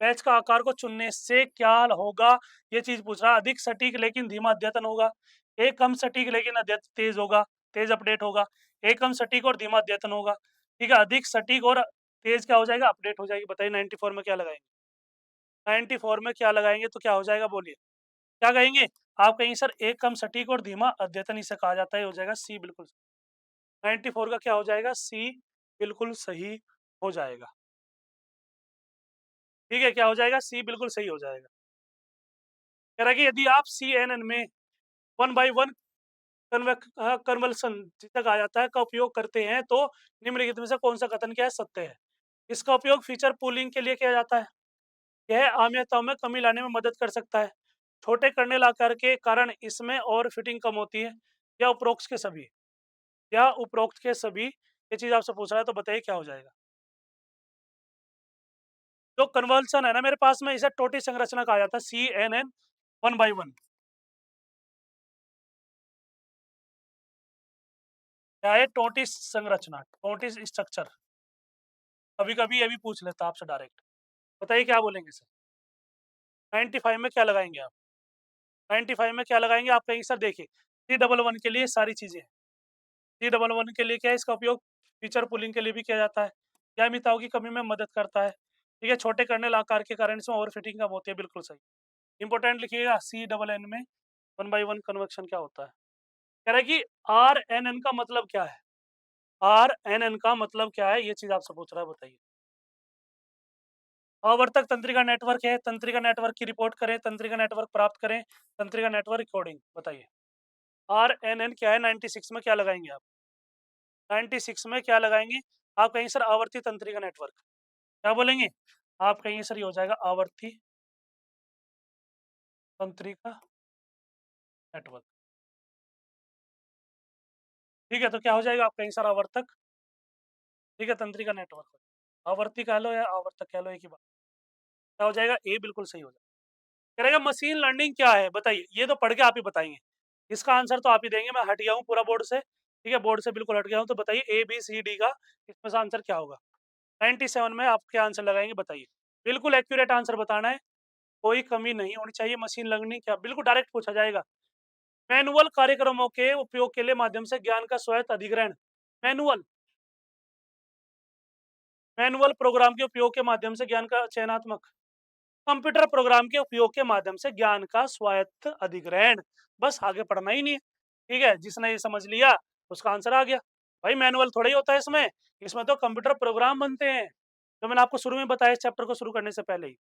पैच का आकार को चुनने से क्या होगा? ये चीज़ पूछ रहा है। अधिक सटीक लेकिन धीमा अद्यतन होगा, एक कम सटीक लेकिन तेज़ होगा, तेज़ अपडेट होगा, एक कम सटीक और धीमा अद्यतन होगा। ठीक है, अधिक सटीक और तेज़ क्या हो जाएगा? अपडेट हो जाएगी। बताइए 94 में क्या लगाएँगे? 94 में क्या लगाएँगे तो क्या हो जाएगा बोलिए? क्या कहेंगे? आप कहेंगे सर एक कम सटीक और धीमा अद्यतन इसे कहा जाता है, ये हो जाएगा सी बिल्कुल। 94 का क्या हो जाएगा? सी बिल्कुल सही हो जाएगा। ठीक है, क्या हो जाएगा? सी बिल्कुल सही हो जाएगा। कह रहा है कि यदि आप CNN में 1 बाय 1 कन्वल्सन जिसे कहा जाता है का उपयोग करते हैं तो निम्नलिखित में से कौन-सा कथन क्या है सत्य है? इसका उपयोग फीचर पूलिंग के लिए किया जाता है। यह अमियताओं में कमी लाने में मदद कर सकता है। छोटे कर्नेल आकार के कारण इसमें और फिटिंग कम होती है या उपरोक्त के सभी? या उपरोक्त के सभी? ये चीज़ आपसे पूछ रहा है तो बताइए क्या हो जाएगा? जो कन्वल्सन है ना मेरे पास में इसे टोटी संरचना कहा जाता है CNN 1 बाय 1। क्या है टोटी संरचना, टोटी स्ट्रक्चर। कभी-कभी ये भी पूछ लेता आपसे डायरेक्ट। बताइए क्या बोलेंगे सर? 95 में क्या लगाएँगे आप? 95 में क्या लगाएँगे? आप कहेंगे सर देखिए, 311 के लिए सारी चीज़ें हैं। 311 के लिए क्या है इसका उपयोग फीचर पूलिंग के लिए भी किया जाता है। यह अमिताओं की कमी में मदद करता है। ठीक है, छोटे कर्नेल आकार के कारण इसमें ओवरफिटिंग कम होती है, बिल्कुल सही। इम्पोर्टेंट लिखिएगा CNN में 1 बाय 1 कन्वेक्शन क्या होता है? कह रहा है कि RNN का मतलब क्या है? RNN का मतलब क्या है? ये चीज़ आपसे पूछ रहा है, बताइए। आवर्तक तंत्रिका नेटवर्क है, तंत्रिका नेटवर्क की रिपोर्ट करें, तंत्रिका नेटवर्क प्राप्त करें, तंत्रिका नेटवर्क रिकॉर्डिंग, बताइए। RNN क्या है? 96 में क्या लगाएँगे आप? 96 में क्या लगाएँगे? आप कहेंगे सर आवर्ती तंत्रिका नेटवर्क। क्या बोलेंगे? आप कहेंगे सर ये हो जाएगा आवर्ती तंत्रिका नेटवर्क। ठीक है, तो क्या हो जाएगा? आप कहेंगे सर आवर्तक, ठीक है, तंत्रिका नेटवर्क। आवर्ती कह लो या आवर्तक कह लो, एक ही बात। क्या हो जाएगा? ए बिल्कुल सही हो जाएगा। कह रहेगा मशीन लर्निंग क्या है? बताइए। ये तो पढ़ के आप ही बताएँगे। इसका आंसर तो आप ही देंगे, मैं हट गया हूँ पूरा बोर्ड से। ठीक है, बोर्ड से बिल्कुल हट गया हूँ, तो बताइए ABCD का इसमें से आंसर क्या होगा? 97 में आप क्या आंसर लगाएँगे बताइए? बिल्कुल एक्यूरेट आंसर बताना है, कोई कमी नहीं होनी चाहिए। मशीन लर्निंग क्या बिल्कुल डायरेक्ट पूछा जाएगा। मैनुअल कार्यक्रमों के उपयोग के लिए माध्यम से ज्ञान का स्वायत्त अधिग्रहण। मैनुअल मैनुअल प्रोग्राम के उपयोग के माध्यम से ज्ञान का चयनात्मक। कंप्यूटर प्रोग्राम के उपयोग के माध्यम से ज्ञान का स्वायत्त अधिग्रहण। बस आगे पढ़ना ही नहीं है। ठीक है, जिसने ये समझ लिया उसका आंसर आ गया। भाई मैनुअल थोड़ा ही होता है इसमें, इसमें तो कंप्यूटर प्रोग्राम बनते हैं, जो मैंने आपको शुरू में बताया इस चैप्टर को शुरू करने से पहले ही।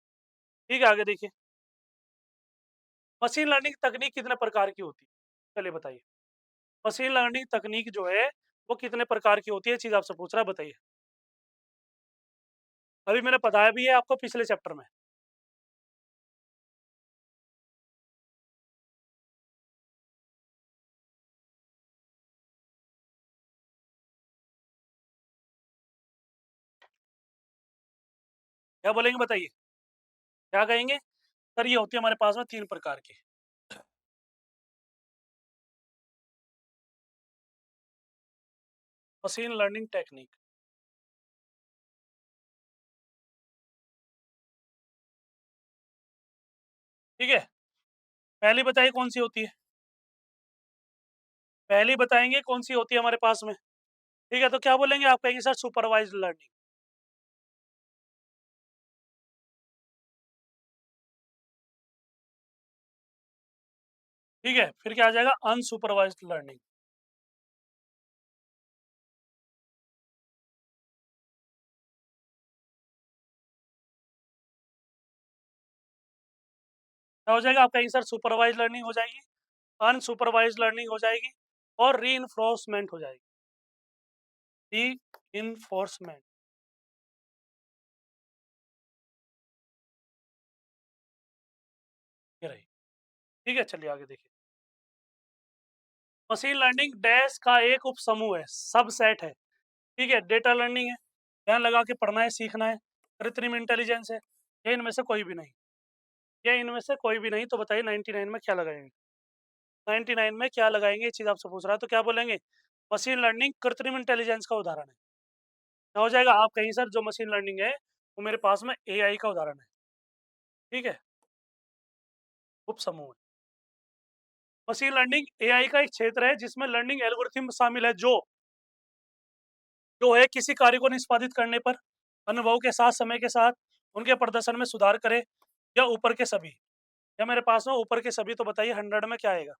ठीक है, आगे देखिए। मशीन लर्निंग तकनीक कितने प्रकार की होती है? चलिए बताइए। मशीन लर्निंग तकनीक जो है वो कितने प्रकार की होती है, चीज आपसे पूछ रहा है, बताइए। अभी मैंने बताया भी है आपको पिछले चैप्टर में। क्या बोलेंगे बताइए? क्या कहेंगे? सर ये होती है हमारे पास में 3 प्रकार की। Machine learning technique. ठीक है, पहली बताइए कौन सी होती है? पहली बताएँगे कौन सी होती है हमारे पास में? ठीक है, तो क्या बोलेंगे? आप कहेंगे सर सुपरवाइज़्ड लर्निंग। ठीक है, फिर क्या आ जाएगा? अनसुपरवाइज़्ड लर्निंग। क्या हो जाएगा? आप कहेंगे सर सुपरवाइज़्ड लर्निंग हो जाएगी, अनसुपरवाइज़्ड लर्निंग हो जाएगी और रीइंफोर्समेंट हो जाएगी। रीइंफोर्समेंट, ये रही। ठीक है, चलिए आगे देखिए। मशीन लर्निंग डैश का एक उपसमूह है, सबसेट है। ठीक है, डेटा लर्निंग है, ध्यान लगा के पढ़ना है, सीखना है, कृत्रिम इंटेलिजेंस है, या इनमें से कोई भी नहीं? या इनमें से कोई भी नहीं, तो बताइए 99 में क्या लगाएँगे? 99 में क्या लगाएँगे? ये चीज़ आपसे पूछ रहा है, तो क्या बोलेंगे? मशीन लर्निंग कृत्रिम इंटेलिजेंस का उदाहरण है। क्या हो जाएगा? आप कहेंगे सर जो मशीन लर्निंग है, वो मेरे पास में एआई का उदाहरण है। ठीक है? उपसमूह है। मशीन लर्निंग एआई का एक क्षेत्र है जिसमें लर्निंग एल्गोरिथम शामिल है जो है किसी कार्य को निष्पादित करने पर अनुभव के साथ समय के साथ उनके प्रदर्शन में सुधार करे या ऊपर के सभी। या मेरे पास में ऊपर के सभी, तो बताइए 100 में क्या आएगा?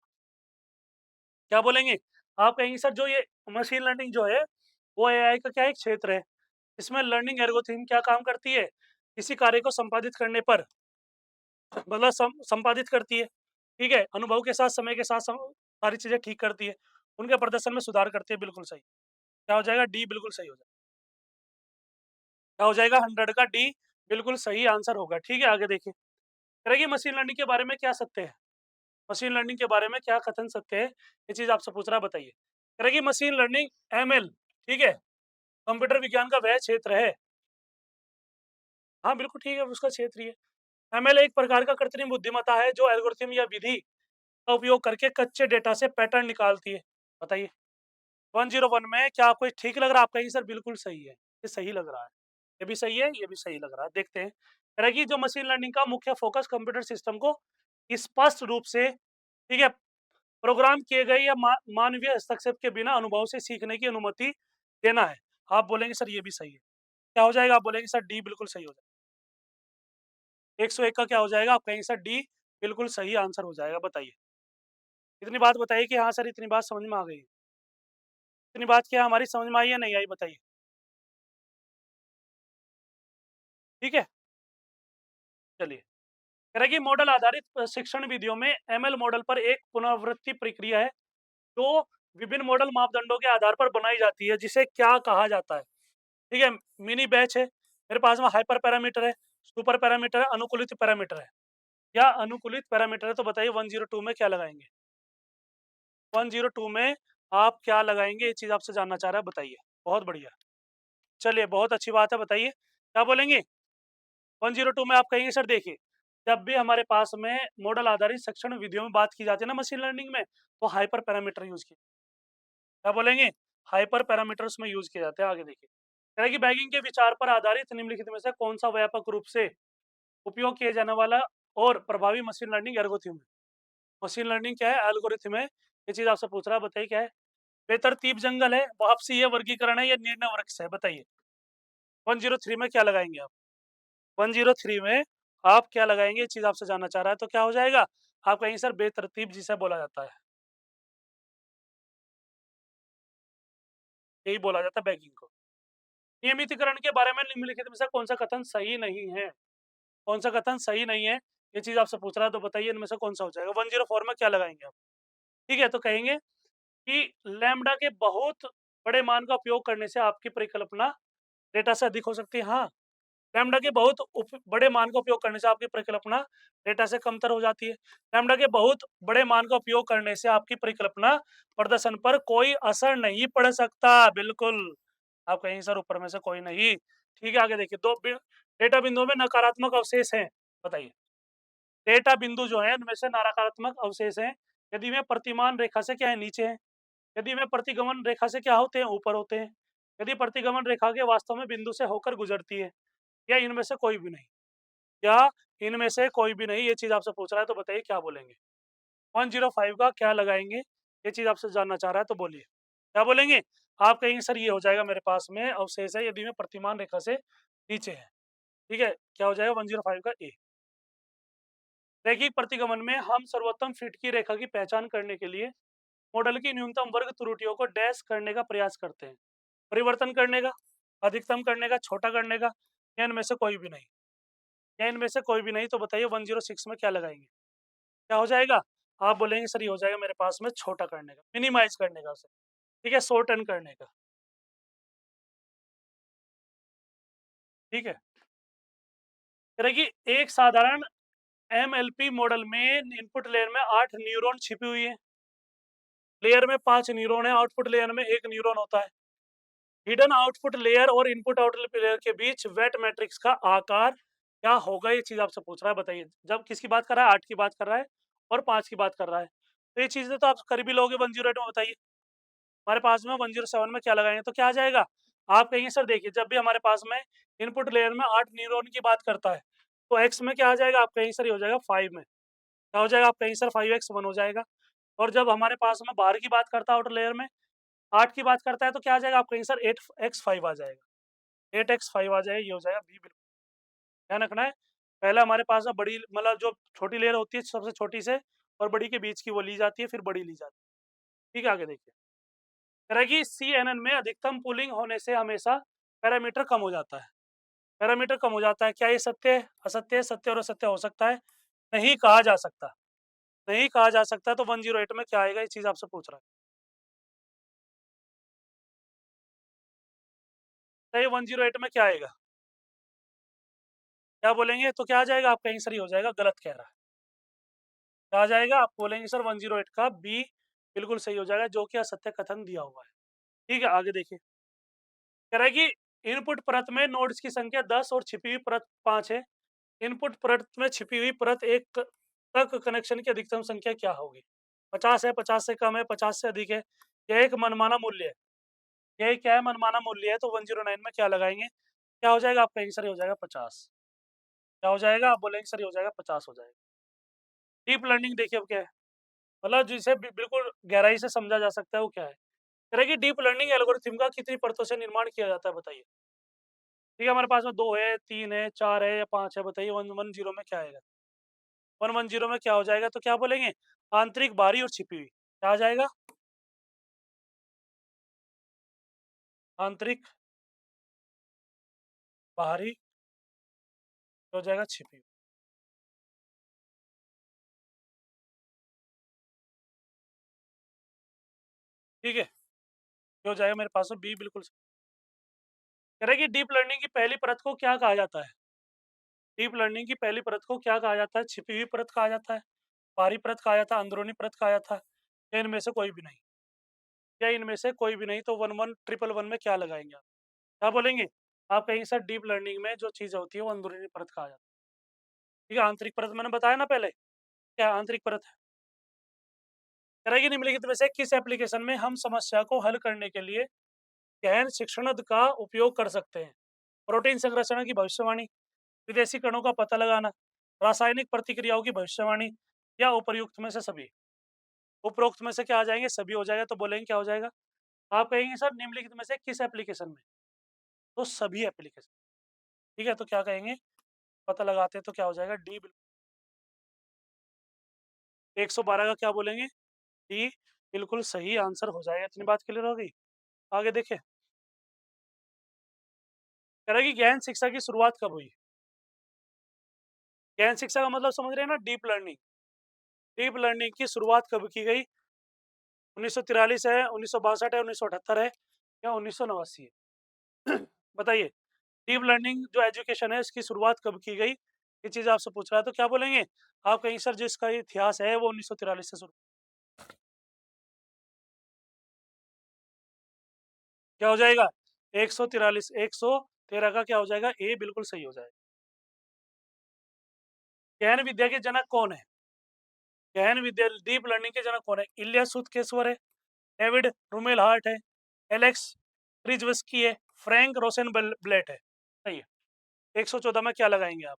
क्या बोलेंगे? आप कहेंगे सर जो ये मशीन लर्निंग जो है वो एआई का क्या एक क्षेत्र है। इसमें लर्निंग एल्गोरिथम क्या काम करती है? किसी कार्य को संपादित करने पर मतलब संपादित करती है। ठीक है? अनुभव के साथ समय के साथ सारी चीजें ठीक करती है, उनके प्रदर्शन में सुधार करती है। बिल्कुल सही। क्या हो जाएगा? डी बिल्कुल सही हो जाएगा। क्या हो जाएगा? 100 का डी बिल्कुल सही आंसर होगा। ठीक है, आगे देखिए। करेगी मशीन लर्निंग के बारे में क्या सत्य है? मशीन लर्निंग के बारे में क्या कथन सत्य है? ये चीज आपसे पूछ रहा है, बताइए। करेगी मशीन लर्निंग एमएल, ठीक है, कंप्यूटर विज्ञान का वह क्षेत्र है। हाँ बिल्कुल ठीक है, उसका क्षेत्र ही है। एमएल एक प्रकार का कृत्रिम बुद्धिमत्ता है जो एल्गोरिथम या विधि का उपयोग करके कच्चे डेटा से पैटर्न निकालती है। बताइए 101 में क्या आपको ये ठीक लग रहा है? आप कहेंगे सर बिल्कुल सही है, ये सही लग रहा है। ये भी सही है, ये भी सही लग रहा है। देखते हैं। रहेगी जो मशीन लर्निंग का मुख्य फोकस कंप्यूटर सिस्टम को स्पष्ट रूप से, ठीक है, प्रोग्राम किए गए या मानवीय हस्तक्षेप के बिना अनुभव से सीखने की अनुमति देना है। आप बोलेंगे सर ये भी सही है। क्या हो जाएगा? आप बोलेंगे सर डी बिल्कुल सही हो जाएगा। 101 का क्या हो जाएगा? आप कहेंगे सर डी बिल्कुल सही आंसर हो जाएगा। बताइए। इतनी बात बताइए कि हाँ सर इतनी बात समझ में आ गई। इतनी बात क्या हमारी समझ में आई या नहीं आई? बताइए। ठीक है, चलिए। करेगी मॉडल आधारित शिक्षण विधियों में एमएल मॉडल पर एक पुनरावृत्ति प्रक्रिया है जो विभिन्न मॉडल मापदंडों के आधार पर बनाई जाती है, जिसे क्या कहा जाता है? ठीक है, मिनी बैच है, मेरे पास में हाइपर पैरामीटर है, सुपर पैरामीटर है, अनुकूलित पैरामीटर है। या अनुकूलित पैरामीटर है, तो बताइए 102 में क्या लगाएंगे? 102 में आप क्या लगाएंगे? ये चीज आपसे जानना चाह रहा है, बताइए। बहुत बढ़िया, चलिए बहुत अच्छी बात है। बताइए क्या बोलेंगे? 102 में आप कहेंगे सर देखिए, जब भी हमारे पास में मॉडल आधारित शिक्षण विधियों में बात की जाती है ना मशीन लर्निंग में, तो हाइपर पैरामीटर यूज किया। क्या बोलेंगे? हाइपर पैरामीटर्स में यूज किए जाते हैं। आगे देखिए। कह रहा है कि बैगिंग के विचार पर आधारित निम्नलिखित में से कौन सा व्यापक रूप से उपयोग किए जाने वाला और प्रभावी मशीन लर्निंग एल्गोरिथम है? मशीन लर्निंग क्या है? एल्गोरिथम है। ये चीज आपसे पूछ रहा है, बताइए क्या है? बेतरतीब जंगल है, वापसी है, वर्गीकरण है, या निर्णय वृक्ष है? बताइए 103 में क्या लगाएंगे आप? 103 में आप क्या लगाएंगे? ये चीज आपसे जानना चाह रहा है, तो क्या हो जाएगा? आप कहेंगे सर बेतरतीब जिसे बोला जाता है, यही बोला जाता है बैगिंग को। नियमितीकरण के बारे में निम्नलिखित में से कौन सा कथन सही नहीं है? कौन सा कथन सही नहीं है? ये चीज आपसे पूछ रहा है, तो बताइए इनमें से कौन सा हो जाएगा? 104 में क्या लगाएंगे आप? ठीक है, तो कहेंगे कि लैम्ब्डा के बहुत बड़े मान का उपयोग करने से आपकी परिकल्पना डेटा से अधिक हो सकती है। हाँ, लैम्ब्डा के बहुत बड़े मान का उपयोग करने से आपकी परिकल्पना डेटा से कमतर हो जाती है। लैम्ब्डा के बहुत बड़े मान का उपयोग करने से आपकी परिकल्पना प्रदर्शन पर कोई असर नहीं पड़ सकता। बिल्कुल। आप कहेंगे सर ऊपर में से कोई नहीं। ठीक है, आगे देखिए। डेटा बिंदुओं में नकारात्मक अवशेष हैं। बताइए। डेटा बिंदु जो है उनमें से नकारात्मक अवशेष हैं यदि वे प्रतिमान रेखा से क्या है? नीचे हैं। यदि वे प्रतिगमन रेखा से क्या होते हैं? ऊपर होते हैं। यदि प्रतिगमन रेखा के वास्तव में बिंदु से होकर गुजरती है, या इनमें से कोई भी नहीं। या इनमें से कोई भी नहीं, ये चीज आपसे पूछ रहा है, तो बताइए क्या बोलेंगे? 105 का क्या लगाएंगे? ये चीज आपसे जानना चाह रहा है, तो बोलिए क्या बोलेंगे? आप कहेंगे सर ये हो जाएगा मेरे पास में अवशेष है यदि में प्रतिमान रेखा से नीचे है। ठीक है, क्या हो जाएगा? 105 का ए। रैखिक प्रतिगमन में हम सर्वोत्तम फिट की रेखा की पहचान करने के लिए मॉडल की न्यूनतम वर्ग त्रुटियों को डैश करने का प्रयास करते हैं। परिवर्तन करने का, अधिकतम करने का, छोटा करने का, या इनमें से कोई भी नहीं। या इनमें से कोई भी नहीं, तो बताइए 106 में क्या लगाएंगे? क्या हो जाएगा? आप बोलेंगे सर ये हो जाएगा मेरे पास में छोटा करने का, मिनिमाइज करने का उसे। ठीक है, शॉर्टन करने का। ठीक है, करेगी एक साधारण एमएलपी मॉडल में इनपुट लेयर में 8 न्यूरॉन छिपी हुई है। लेयर में 5 न्यूरॉन है, आउटपुट लेयर में 1 न्यूरॉन होता है। हिडन आउटपुट लेयर और इनपुट आउटपुट लेयर के बीच वेट मैट्रिक्स का आकार क्या होगा? ये चीज आपसे पूछ रहा है, बताइए। जब किसकी बात कर रहा है? 8 की बात कर रहा है और 5 की बात कर रहा है, तो ये चीजें तो आप कर भी लोगे 108 में। बताइए हमारे पास में 107 में क्या लगाएंगे तो क्या आ जाएगा? आप कहेंगे सर देखिए जब भी हमारे पास में इनपुट लेयर में 8 न्यूरॉन की बात करता है तो एक्स में क्या आ जाएगा? आप कहेंगे सर ये हो जाएगा 5 में। क्या हो जाएगा? आप कहेंगे सर 5x 1 हो जाएगा। और जब हमारे पास में बाहर की बात करता है आउटर लेयर में 8 की बात करता है तो क्या आ जाएगा? आप कहेंगे सर 8x 5 आ जाएगा। 8x 5 आ जाएगा, ये हो जाएगा बी। बिल्कुल ध्यान रखना है। पहले हमारे पास में बड़ी मतलब जो छोटी लेयर होती है सबसे छोटी से और बड़ी के बीच की वो ली जाती है, फिर बड़ी ली जाती है। ठीक है, आगे देखिए। कह रहा है कि CNN में अधिकतम पूलिंग होने से हमेशा पैरामीटर कम हो जाता है। पैरामीटर कम हो जाता है, क्या ये सत्य है? असत्य है? सत्य और असत्य हो सकता है? नहीं कहा जा सकता। नहीं कहा जा सकता तो 108 में क्या आएगा? ये चीज़ आपसे पूछ रहा है। तो ये 108 में क्या आएगा? क्या बोलेंगे? तो क्या आ जाएगा? आप कहेंगे सर ये हो जाएगा, गलत कह रहा है। क्या आ जाएगा? आप बोलेंगे सर 108 का बी बिल्कुल सही हो जाएगा, जो कि असत्य कथन दिया हुआ है। ठीक है, आगे देखिए। कह रहा है कि इनपुट परत में नोड्स की संख्या 10 और छिपी हुई परत 5 है। इनपुट परत में छिपी हुई परत 1 तक कनेक्शन की अधिकतम संख्या क्या होगी? 50 है, 50 से कम है, 50 से अधिक है। यह एक मनमाना मूल्य है। यह क्या है? मनमाना मूल्य है, तो 109 में क्या लगाएँगे? क्या हो जाएगा? आप कहेंगे सर ये हो जाएगा 50। क्या हो जाएगा? आप बोलेंगे सर ये हो जाएगा 50 हो जाएगा। डीप लर्निंग देखिए अब क्या है? मतलब जिसे बिल्कुल गहराई से समझा जा सकता है वो क्या है? कह रहा है कि डीप लर्निंग एल्गोरिथम का कितनी परतों से निर्माण किया जाता है बताइए? ठीक है, हमारे पास में 2 है, 3 है, 4 है या 5 है? बताइए 110 में क्या आएगा? 110 में क्या हो जाएगा? तो क्या बोलेंगे? आंतरिक, बाहरी और छिपी हुई। क्या आ जाएगा? आंतरिक, बाहरी हो जाएगा छिपी हुई। ठीक है? ये हो जाएगा मेरे पास में बी बिल्कुल सही। कह रहा है कि डीप लर्निंग की पहली परत को क्या कहा जाता है? डीप लर्निंग की पहली परत को क्या कहा जाता है? छिपी हुई परत कहा जाता है, बाहरी परत कहा जाता है, अंदरूनी परत कहा जाता है, या इनमें से कोई भी नहीं? या इनमें से कोई भी नहीं, तो 11111 में क्या लगाएँगे आप? क्या बोलेंगे? आप कहेंगे सर डीप लर्निंग में जो चीज़ होती है वो अंदरूनी परत कहा जाता है। ठीक है, आंतरिक परत मैंने बताया ना पहले, क्या आंतरिक परत है? कह रहा है कि निम्नलिखित में से किस एप्लीकेशन में हम समस्या को हल करने के लिए गहन शिक्षणद का उपयोग कर सकते हैं? प्रोटीन संरचना की भविष्यवाणी, विदेशी कणों का पता लगाना, रासायनिक प्रतिक्रियाओं की भविष्यवाणी, या उपर्युक्त में से सभी? उपरोक्त में से क्या आ जाएँगे? सभी हो जाएगा, तो बोलेंगे क्या हो जाएगा? आप कहेंगे सर निम्नलिखित में से किस एप्लीकेशन में? तो सभी एप्लीकेशन। ठीक है, तो क्या कहेंगे? पता लगाते हैं तो क्या हो जाएगा? डी। 112 का क्या बोलेंगे? डी बिल्कुल सही आंसर हो जाएगा। इतनी बात क्लियर हो गई? आगे देखिए। कह रहा है कि गहन शिक्षा की शुरुआत कब हुई? गहन शिक्षा का मतलब समझ रहे हैं ना? Deep learning. डीप लर्निंग की शुरुआत कब की गई? 1943 है, 1962 है, 1978 है, या 1989 है? बताइए। डीप लर्निंग जो एजुकेशन है इसकी शुरुआत कब की गई? ये चीज़ आपसे पूछ रहा है, तो क्या बोलेंगे? आप कहेंगे सर जिसका इतिहास है वो 1943 से शुरू। क्या हो जाएगा? 143, 113 का क्या हो जाएगा? ए बिल्कुल सही हो जाएगा। गहन विद्या के जनक कौन है? गहन विद्या डीप लर्निंग के जनक कौन है? इलिया सुतकेश्वर है, डेविड रूमेलहार्ट है, एलेक्स क्रिजवस्की है, फ्रैंक रोसेनब्लेट है। सही है। 114 में क्या लगाएंगे आप?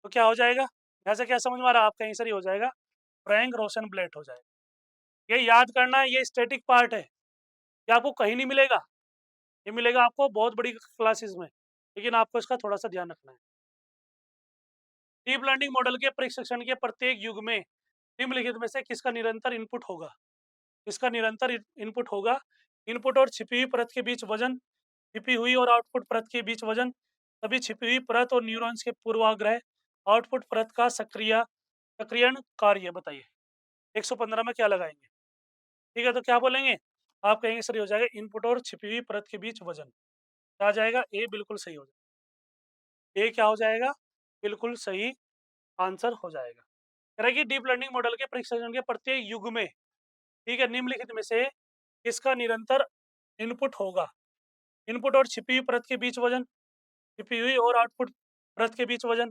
तो क्या हो जाएगा? यहाँ से क्या समझ में आ रहा है? आप कहीं से ही हो जाएगा, फ्रैंक रोसेनब्लेट हो जाएगा। ये याद करना है, ये स्टैटिक पार्ट है, ये आपको कहीं नहीं मिलेगा। ये मिलेगा आपको बहुत बड़ी क्लासेस में, लेकिन आपको इसका थोड़ा सा ध्यान रखना है। डीप लर्निंग मॉडल के प्रशिक्षण के प्रत्येक युग में निम्नलिखित में से किसका निरंतर इनपुट होगा? किसका निरंतर इनपुट होगा? इनपुट और छिपी हुई परत के बीच वजन, छिपी हुई और आउटपुट परत के बीच वजन, सभी छिपी हुई परत और न्यूरॉन्स के पूर्वाग्रह, आउटपुट परत का सक्रियण कार्य। बताइए 115 में क्या लगाएंगे? ठीक है, तो क्या बोलेंगे? आप कहेंगे सर ये हो जाएगा इनपुट और छिपी हुई परत के बीच वजन। क्या आ जाएगा? ए बिल्कुल सही हो जाएगा। ए क्या हो जाएगा? बिल्कुल सही आंसर हो जाएगा। कह रहा है कि डीप लर्निंग मॉडल के प्रशिक्षण के प्रत्येक युग में, ठीक है, निम्नलिखित में से किसका निरंतर इनपुट होगा? इनपुट और छिपी हुई परत के बीच वजन, छिपी हुई और आउटपुट परत के बीच वजन,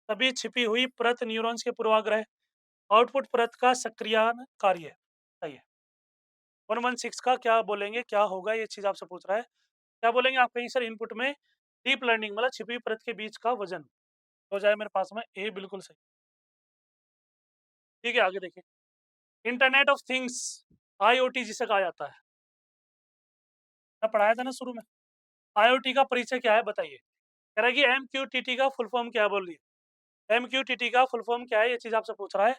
सभी छिपी हुई परत न्यूरॉन्स के पूर्वाग्रह, आउटपुट परत का सक्रियण कार्य। सही है। 116 का क्या बोलेंगे, क्या होगा, ये चीज़ आपसे पूछ रहा है। क्या बोलेंगे आप कहेंगे सर इनपुट में डीप लर्निंग मतलब छिपी हुई परत के बीच का वजन हो जाए मेरे पास में, ए बिल्कुल सही। ठीक है, आगे देखिए। इंटरनेट ऑफ थिंग्स, आईओटी जिसे कहा जाता है, मैं पढ़ाया था ना शुरू में। आईओटी का परिचय क्या है बताइए। कह रहा है कि एमक्यूटीटी का फुल फॉर्म क्या है, बोलिए। एमक्यूटीटी का फुल फॉर्म क्या है, ये चीज़ आपसे पूछ रहा है।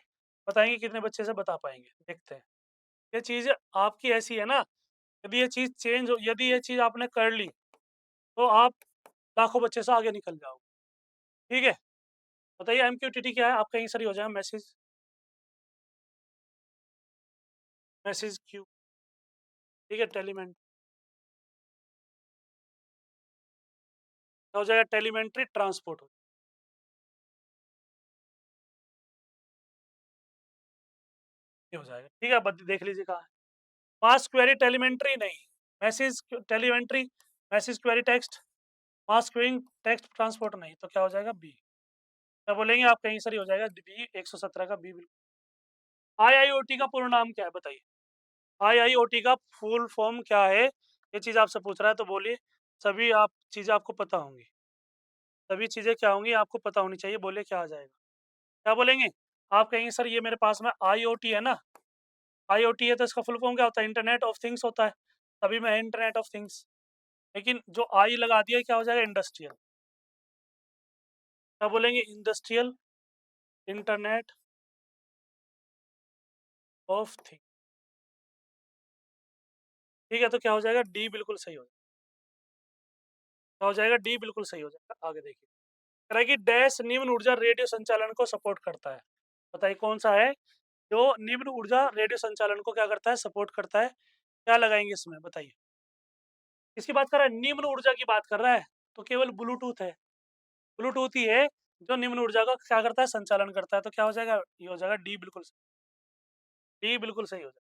बताएंगे कितने बच्चे से बता पाएंगे, देखते हैं। ये चीज़ आपकी ऐसी है ना, यदि ये चीज़ चेंज हो, यदि ये चीज़ आपने कर ली तो आप लाखों बच्चे से आगे निकल जाओगे। ठीक है, बताइए एमक्यूटीटी क्या है, आप कहीं सर ही हो जाए। Message, message queue. ठीक है, टेलीमेंट हो जाएगा, टेलीमेंट्री ट्रांसपोर्ट हो जाएगा। ठीक है, देख लीजिए कहाँ है। मास क्वेरी टेलीमेंट्री नहीं, message telemetry, message query text, mass querying text transport नहीं, तो क्या हो जाएगा, बी। क्या बोलेंगे आप कहीं सर ही हो जाएगा, बी 117 का बी बिल्कुल। आईआईओटी का पूर्ण नाम क्या है बताइए। आईआईओटी का फुल फॉर्म क्या है, ये चीज़ आपसे पूछ रहा है, तो बोलिए। सभी आप चीज़ें आपको पता होंगी, सभी चीज़ें क्या होंगी आपको पता होनी चाहिए, बोलिए क्या आ जाएगा। क्या बोलेंगे आप कहेंगे सर ये मेरे पास में आईओटी है ना, आईओटी है तो इसका फुल फॉर्म क्या होता है, इंटरनेट ऑफ थिंग्स होता है, तभी मैं इंटरनेट ऑफ थिंग्स। लेकिन जो आई लगा दिया क्या हो जाएगा, इंडस्ट्रियल। क्या बोलेंगे, इंडस्ट्रियल इंटरनेट ऑफ थिंग। ठीक है, तो क्या हो जाएगा, डी बिल्कुल सही हो जाएगा। क्या हो जाएगा, डी बिल्कुल सही हो जाएगा। आगे देखिए, कह रहा है कि डैश निम्न ऊर्जा रेडियो संचालन को सपोर्ट करता है। बताइए कौन सा है जो निम्न ऊर्जा रेडियो संचालन को क्या करता है, सपोर्ट करता है। क्या लगाएंगे इसमें बताइए। किसकी बात कर रहा है, निम्न ऊर्जा की बात कर रहा है, तो केवल ब्लूटूथ है। ब्लूटूथ ही है जो निम्न ऊर्जा का क्या करता है, संचालन करता है। तो क्या हो जाएगा, ये हो जाएगा डी बिल्कुल सही। डी बिल्कुल सही हो जाएगा।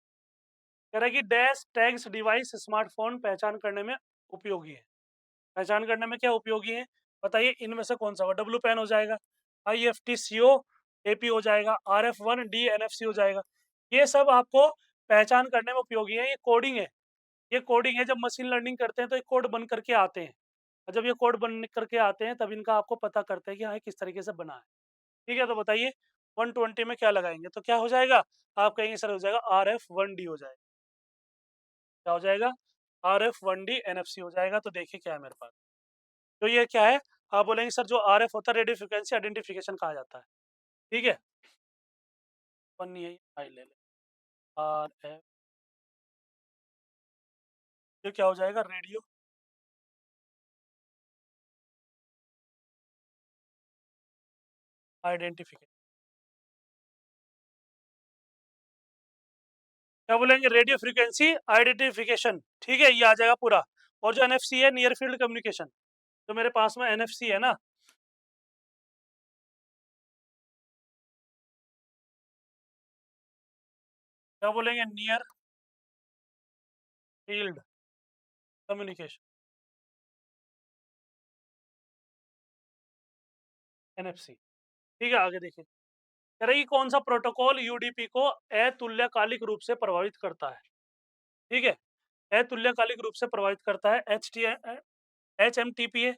कह रहा है कि डैश टैग्स डिवाइस स्मार्टफोन पहचान करने में उपयोगी है। पहचान करने में क्या उपयोगी है बताइए, इनमें से कौन सा होगा, डब्ल्यू पेन हो जाएगा, I F T C O AP हो जाएगा, R F one D N F C हो जाएगा। ये सब आपको पहचान करने में उपयोगी है। ये कोडिंग है, ये कोडिंग है। जब मशीन लर्निंग करते हैं तो ये कोड बन करके आते हैं, और जब ये कोड बन करके आते हैं तब इनका आपको पता करते हैं कि हाँ ये किस तरीके से बना है। ठीक है, तो बताइए 120 में क्या लगाएंगे, तो क्या हो जाएगा, आप कहेंगे सर हो जाएगा आर एफ वन डी हो जाएगा। क्या हो जाएगा, R F one D N F C हो जाएगा। तो देखिए क्या है मेरे पास, तो ये क्या है, आप बोलेंगे सर जो आर एफ होता है रेडियो फ्रिक्वेंसी आइडेंटिफिकेशन कहा जाता है। ठीक है, वन नहीं है, आई ले ले, आर एफ, ये क्या हो जाएगा, रेडियो आइडेंटिफिकेशन। क्या बोलेंगे, रेडियो फ्रिक्वेंसी आइडेंटिफिकेशन। ठीक है, ये आ जाएगा पूरा। और जो एनएफसी है, नियर फील्ड कम्युनिकेशन, तो मेरे पास में एनएफसी है ना, क्या बोलेंगे, नियर फील्ड कम्युनिकेशन, एनएफसी। ठीक है, आगे देखिए। कह रही कौन सा प्रोटोकॉल यूडीपी को अतुल्यकालिक रूप से प्रभावित करता है। ठीक है, अतुल्यकालिक रूप से प्रभावित करता है, H M T P A,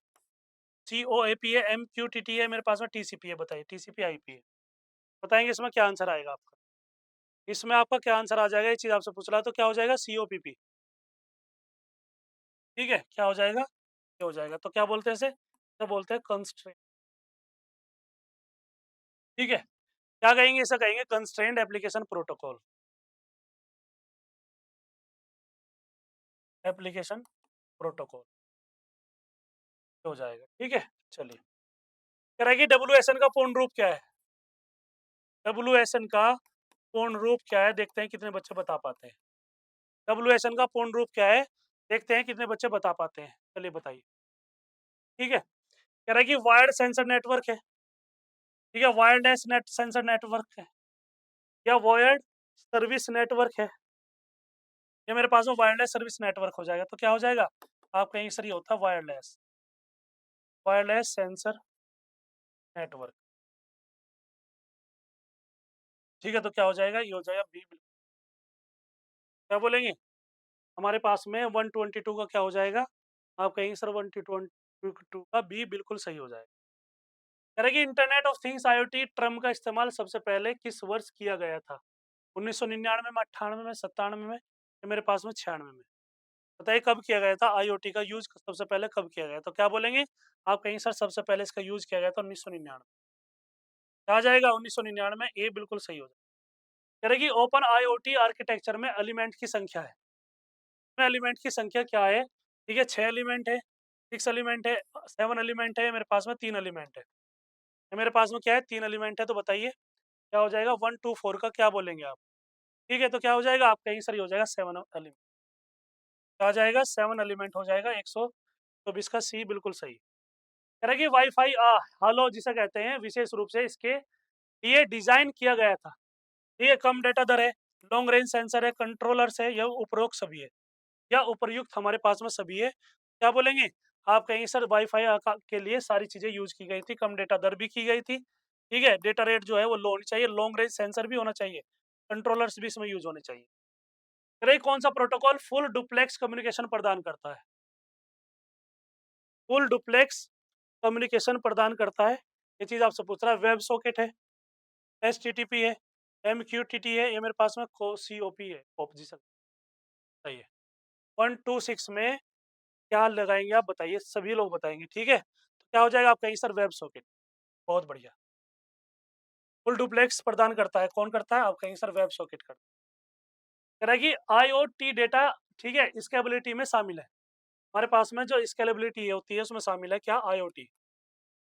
C O A P A, M Q T T है, मेरे पास में टीसीपी है। बताइए टीसीपी आई पी है, बताएंगे इसमें क्या आंसर आएगा आपका। इसमें आपका क्या आंसर आ जाएगा, ये चीज आपसे पूछ रहा है, तो क्या हो जाएगा, सी ओ पी पी। ठीक है, क्या हो जाएगा, क्या हो जाएगा, तो क्या बोलते हैं इसे, तो बोलते हैं कंस्ट्रेंट। ठीक है, क्या कहेंगे, इसे कहेंगे constraint application protocol, application protocol हो जाएगा। ठीक है, चलिए। कह रहा है कि डब्ल्यू एस एन का पूर्ण रूप क्या है, डब्ल्यू एस एन का पूर्ण रूप क्या है, देखते हैं कितने बच्चे बता पाते हैं। डब्ल्यू एस एन का पूर्ण रूप क्या है, देखते हैं कितने बच्चे बता पाते हैं, चलिए बताइए। ठीक है, कह रहा है कि वायर्ड सेंसर नेटवर्क है। ठीक है, वायरलेस नेट सेंसर नेटवर्क है, या वायर्ड सर्विस नेटवर्क है। ये मेरे पास में वायरलेस सर्विस नेटवर्क हो जाएगा। तो क्या हो जाएगा, आप कहीं सर ये होता है वायरलेस, वायरलेस सेंसर नेटवर्क। ठीक है, तो क्या हो जाएगा, ये हो जाएगा बी। क्या बोलेंगे, हमारे पास में 122 का क्या हो जाएगा? आप कहेंगे सर 122 का बी बिल्कुल सही हो जाएगा। कह रहे कि internet of things IoT term का इस्तेमाल सबसे पहले किस वर्ष किया गया था? 1999 में, 98 में, 97 में या मेरे पास में 96 में? बताइए कब किया गया था आईओटी का यूज़ सबसे पहले कब किया गया? तो क्या बोलेंगे? आप कहेंगे सर सबसे पहले इसका यूज़ किया गया था 1999। क्या आ जाएगा 1999 ए बिल्कुल सही हो जाएगा। कह रहे कि ओपन आईओटी आर्किटेक्चर में एलिमेंट की संख्या है। में एलिमेंट की संख्या क्या है? ठीक है, 6 एलिमेंट है, 6 एलिमेंट है, 7 एलिमेंट है, मेरे पास में 3 एलिमेंट है। मेरे पास में क्या है? 3 एलिमेंट है, तो बताइए क्या हो जाएगा? 1, 2, 4 का क्या बोलेंगे आप? ठीक है, तो क्या हो जाएगा? आप कहेंगे सर ये हो जाएगा 7 एलिमेंट। क्या आ जाएगा? 7 एलिमेंट हो जाएगा 124 का सी बिल्कुल सही। कह रहा है कि वाई-फाई हॉलो जिसे कहते हैं विशेष रूप से इसके लिए डिज़ाइन किया गया था। ये कम डेटा दर है, लॉन्ग रेंज सेंसर है, कंट्रोलर्स है, यह उपरोक्त सभी है। या उपर्युक्त हमारे पास में सभी है। क्या बोलेंगे? आप कहेंगे सर वाई-फाई के लिए सारी चीज़ें यूज़ की गई थी, कम डेटा दर भी की गई थी, ठीक है? डेटा रेट जो है वो लो होनी चाहिए, लॉन्ग रेंज सेंसर भी होना चाहिए, कंट्रोलर्स भी इसमें यूज़ होने चाहिए। अरे कौन-सा प्रोटोकॉल फुल डुप्लेक्स कम्युनिकेशन प्रदान करता है? फुल डुप्लेक्स कम्युनिकेशन प्रदान करता है, ये चीज़ आपसे पूछ रहा है। वेब सॉकेट है, एचटीटीपी है, एमक्यूटीटी है, ये मेरे पास में सीओपी है, ओप जी सर सही है। 126 में क्या लगाएँगे आप बताइए? सभी लोग बताएँगे, ठीक है? तो क्या हो जाएगा? आप कहेंगे सर वेब सॉकेट, बहुत बढ़िया। फुल डुप्लेक्स प्रदान करता है, कौन करता है? आप कहेंगे सर वेब सॉकेट करता है। कह रहा है कि आईओटी डेटा, ठीक है, स्केलेबिलिटी में शामिल है। हमारे पास में जो स्केलेबिलिटी होती है उसमें शामिल है क्या? आईओटी।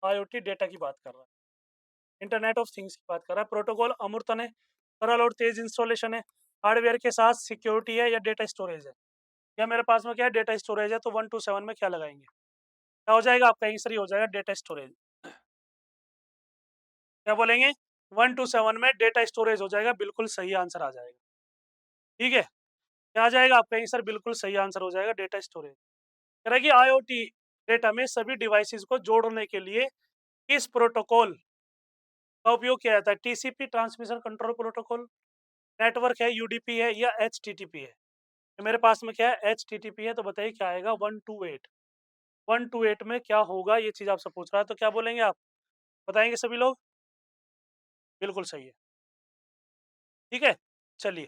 आईओटी डेटा की बात कर रहा है, इंटरनेट ऑफ थिंग्स की बात कर रहा है। प्रोटोकॉल अमूर्तन है, सरल और तेज इंस्टॉलेशन है, हार्डवेयर के साथ सिक्योरिटी है या डेटा स्टोरेज है? या मेरे पास में क्या है? डेटा स्टोरेज है, तो 1 टू 7 में क्या लगाएँगे? क्या हो जाएगा? आप कहेंगे सर ये हो जाएगा डेटा स्टोरेज। क्या बोलेंगे? 1 टू 7 में डेटा स्टोरेज हो जाएगा, बिल्कुल सही आंसर आ जाएगा। ठीक है? क्या आ जाएगा? आप कहेंगे सर बिल्कुल सही आंसर हो जाएगा डेटा स्टोरेज। कह रहा है कि आईओटी डेटा में सभी डिवाइसेज़ को जोड़ने के लिए किस प्रोटोकॉल का उपयोग किया जाता है? TCP transmission control protocol, network है, यूडीपी है या एचटीटीपी है? तो मेरे पास में क्या है? एचटीटीपी है, तो बताइए क्या आएगा? 128। 128 में क्या होगा? ये चीज़ आपसे पूछ रहा है, तो क्या बोलेंगे आप? बताएँगे सभी लोग? बिल्कुल सही है। ठीक है? चलिए,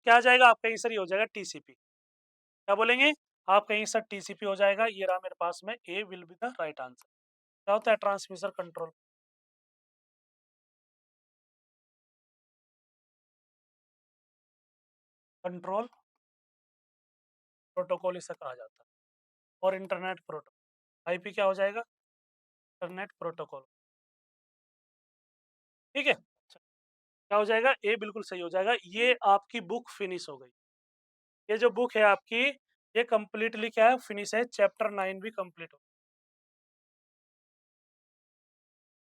क्या आ जाएगा? आप कहेंगे सर ये हो जाएगा टीसीपी। क्या बोलेंगे? आप कहेंगे सर टीसीपी हो जाएगा, ये रहा मेरे पास में A will be the right answer. क्या होता है ट्रांसमीटर कंट्रोल? कंट्रोल प्रोटोकॉल इसे कहा जाता है। और इंटरनेट प्रोटोकॉल, आईपी क्या हो जाएगा? Internet protocol. ठीक है? क्या हो जाएगा? ए बिल्कुल सही हो जाएगा। ये आपकी बुक फिनिश हो गई। ये जो बुक है आपकी, ये कंप्लीटली क्या है? फिनिश है। चैप्टर 9 भी कंप्लीट हो,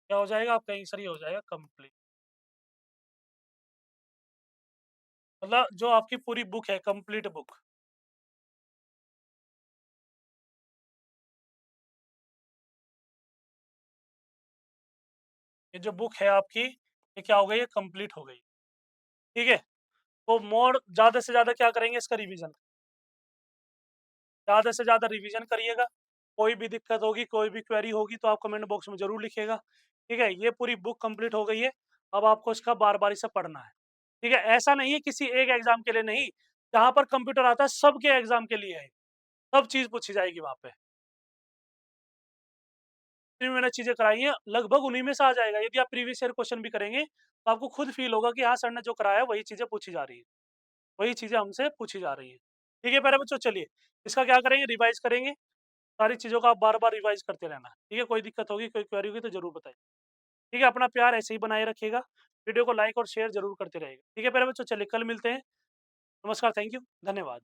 क्या हो जाएगा? आप कहेंगे सर ये हो जाएगा कंप्लीट। मतलब जो आपकी पूरी बुक है, कंप्लीट बुक। ये जो बुक है आपकी, ये क्या हो गई? ये कंप्लीट हो गई। ठीक है? तो मोर ज़्यादा से ज़्यादा क्या करेंगे इसका रिवीजन, ज़्यादा से ज़्यादा रिवीजन करिएगा। कोई भी दिक्कत होगी, कोई भी क्वेरी होगी तो आप कमेंट बॉक्स में ज़रूर लिखिएगा। ठीक है? ये पूरी बुक कंप्लीट हो गई है, अब आपको इसका बार-बार इसे पढ़ना है। ठीक है? ऐसा नहीं है किसी एक एग्ज़ाम के लिए नहीं, जहाँ पर कंप्यूटर आता है सबके एग्ज़ाम के लिए है, सब चीज़ पूछी जाएगी वहाँ पे। जितनी मैंने चीज़ें कराई हैं, लगभग उन्हीं में से आ जाएगा। यदि आप प्रीवियस ईयर क्वेश्चन भी करेंगे, तो आपको खुद फ़ील होगा कि हाँ, सर ने जो कराया है वही चीज़ें पूछी जा रही हैं, वही चीज़ें हमसे पूछी जा रही हैं। ठीक है प्यारे बच्चों, चलिए इसका क्या करेंगे? रिवाइज़ करेंगे। सारी चीज़ों का आप बार-बार रिवाइज़ करते रहना। ठीक है? कोई दिक्कत होगी, कोई क्वेरी होगी तो ज़रूर बताइए। ठीक है? अपना प्यार ऐसे ही बनाए रखिएगा। वीडियो को लाइक और शेयर ज़रूर करते रहिएगा। ठीक है प्यारे बच्चों, चलिए कल मिलते हैं। नमस्कार, थैंक यू, धन्यवाद।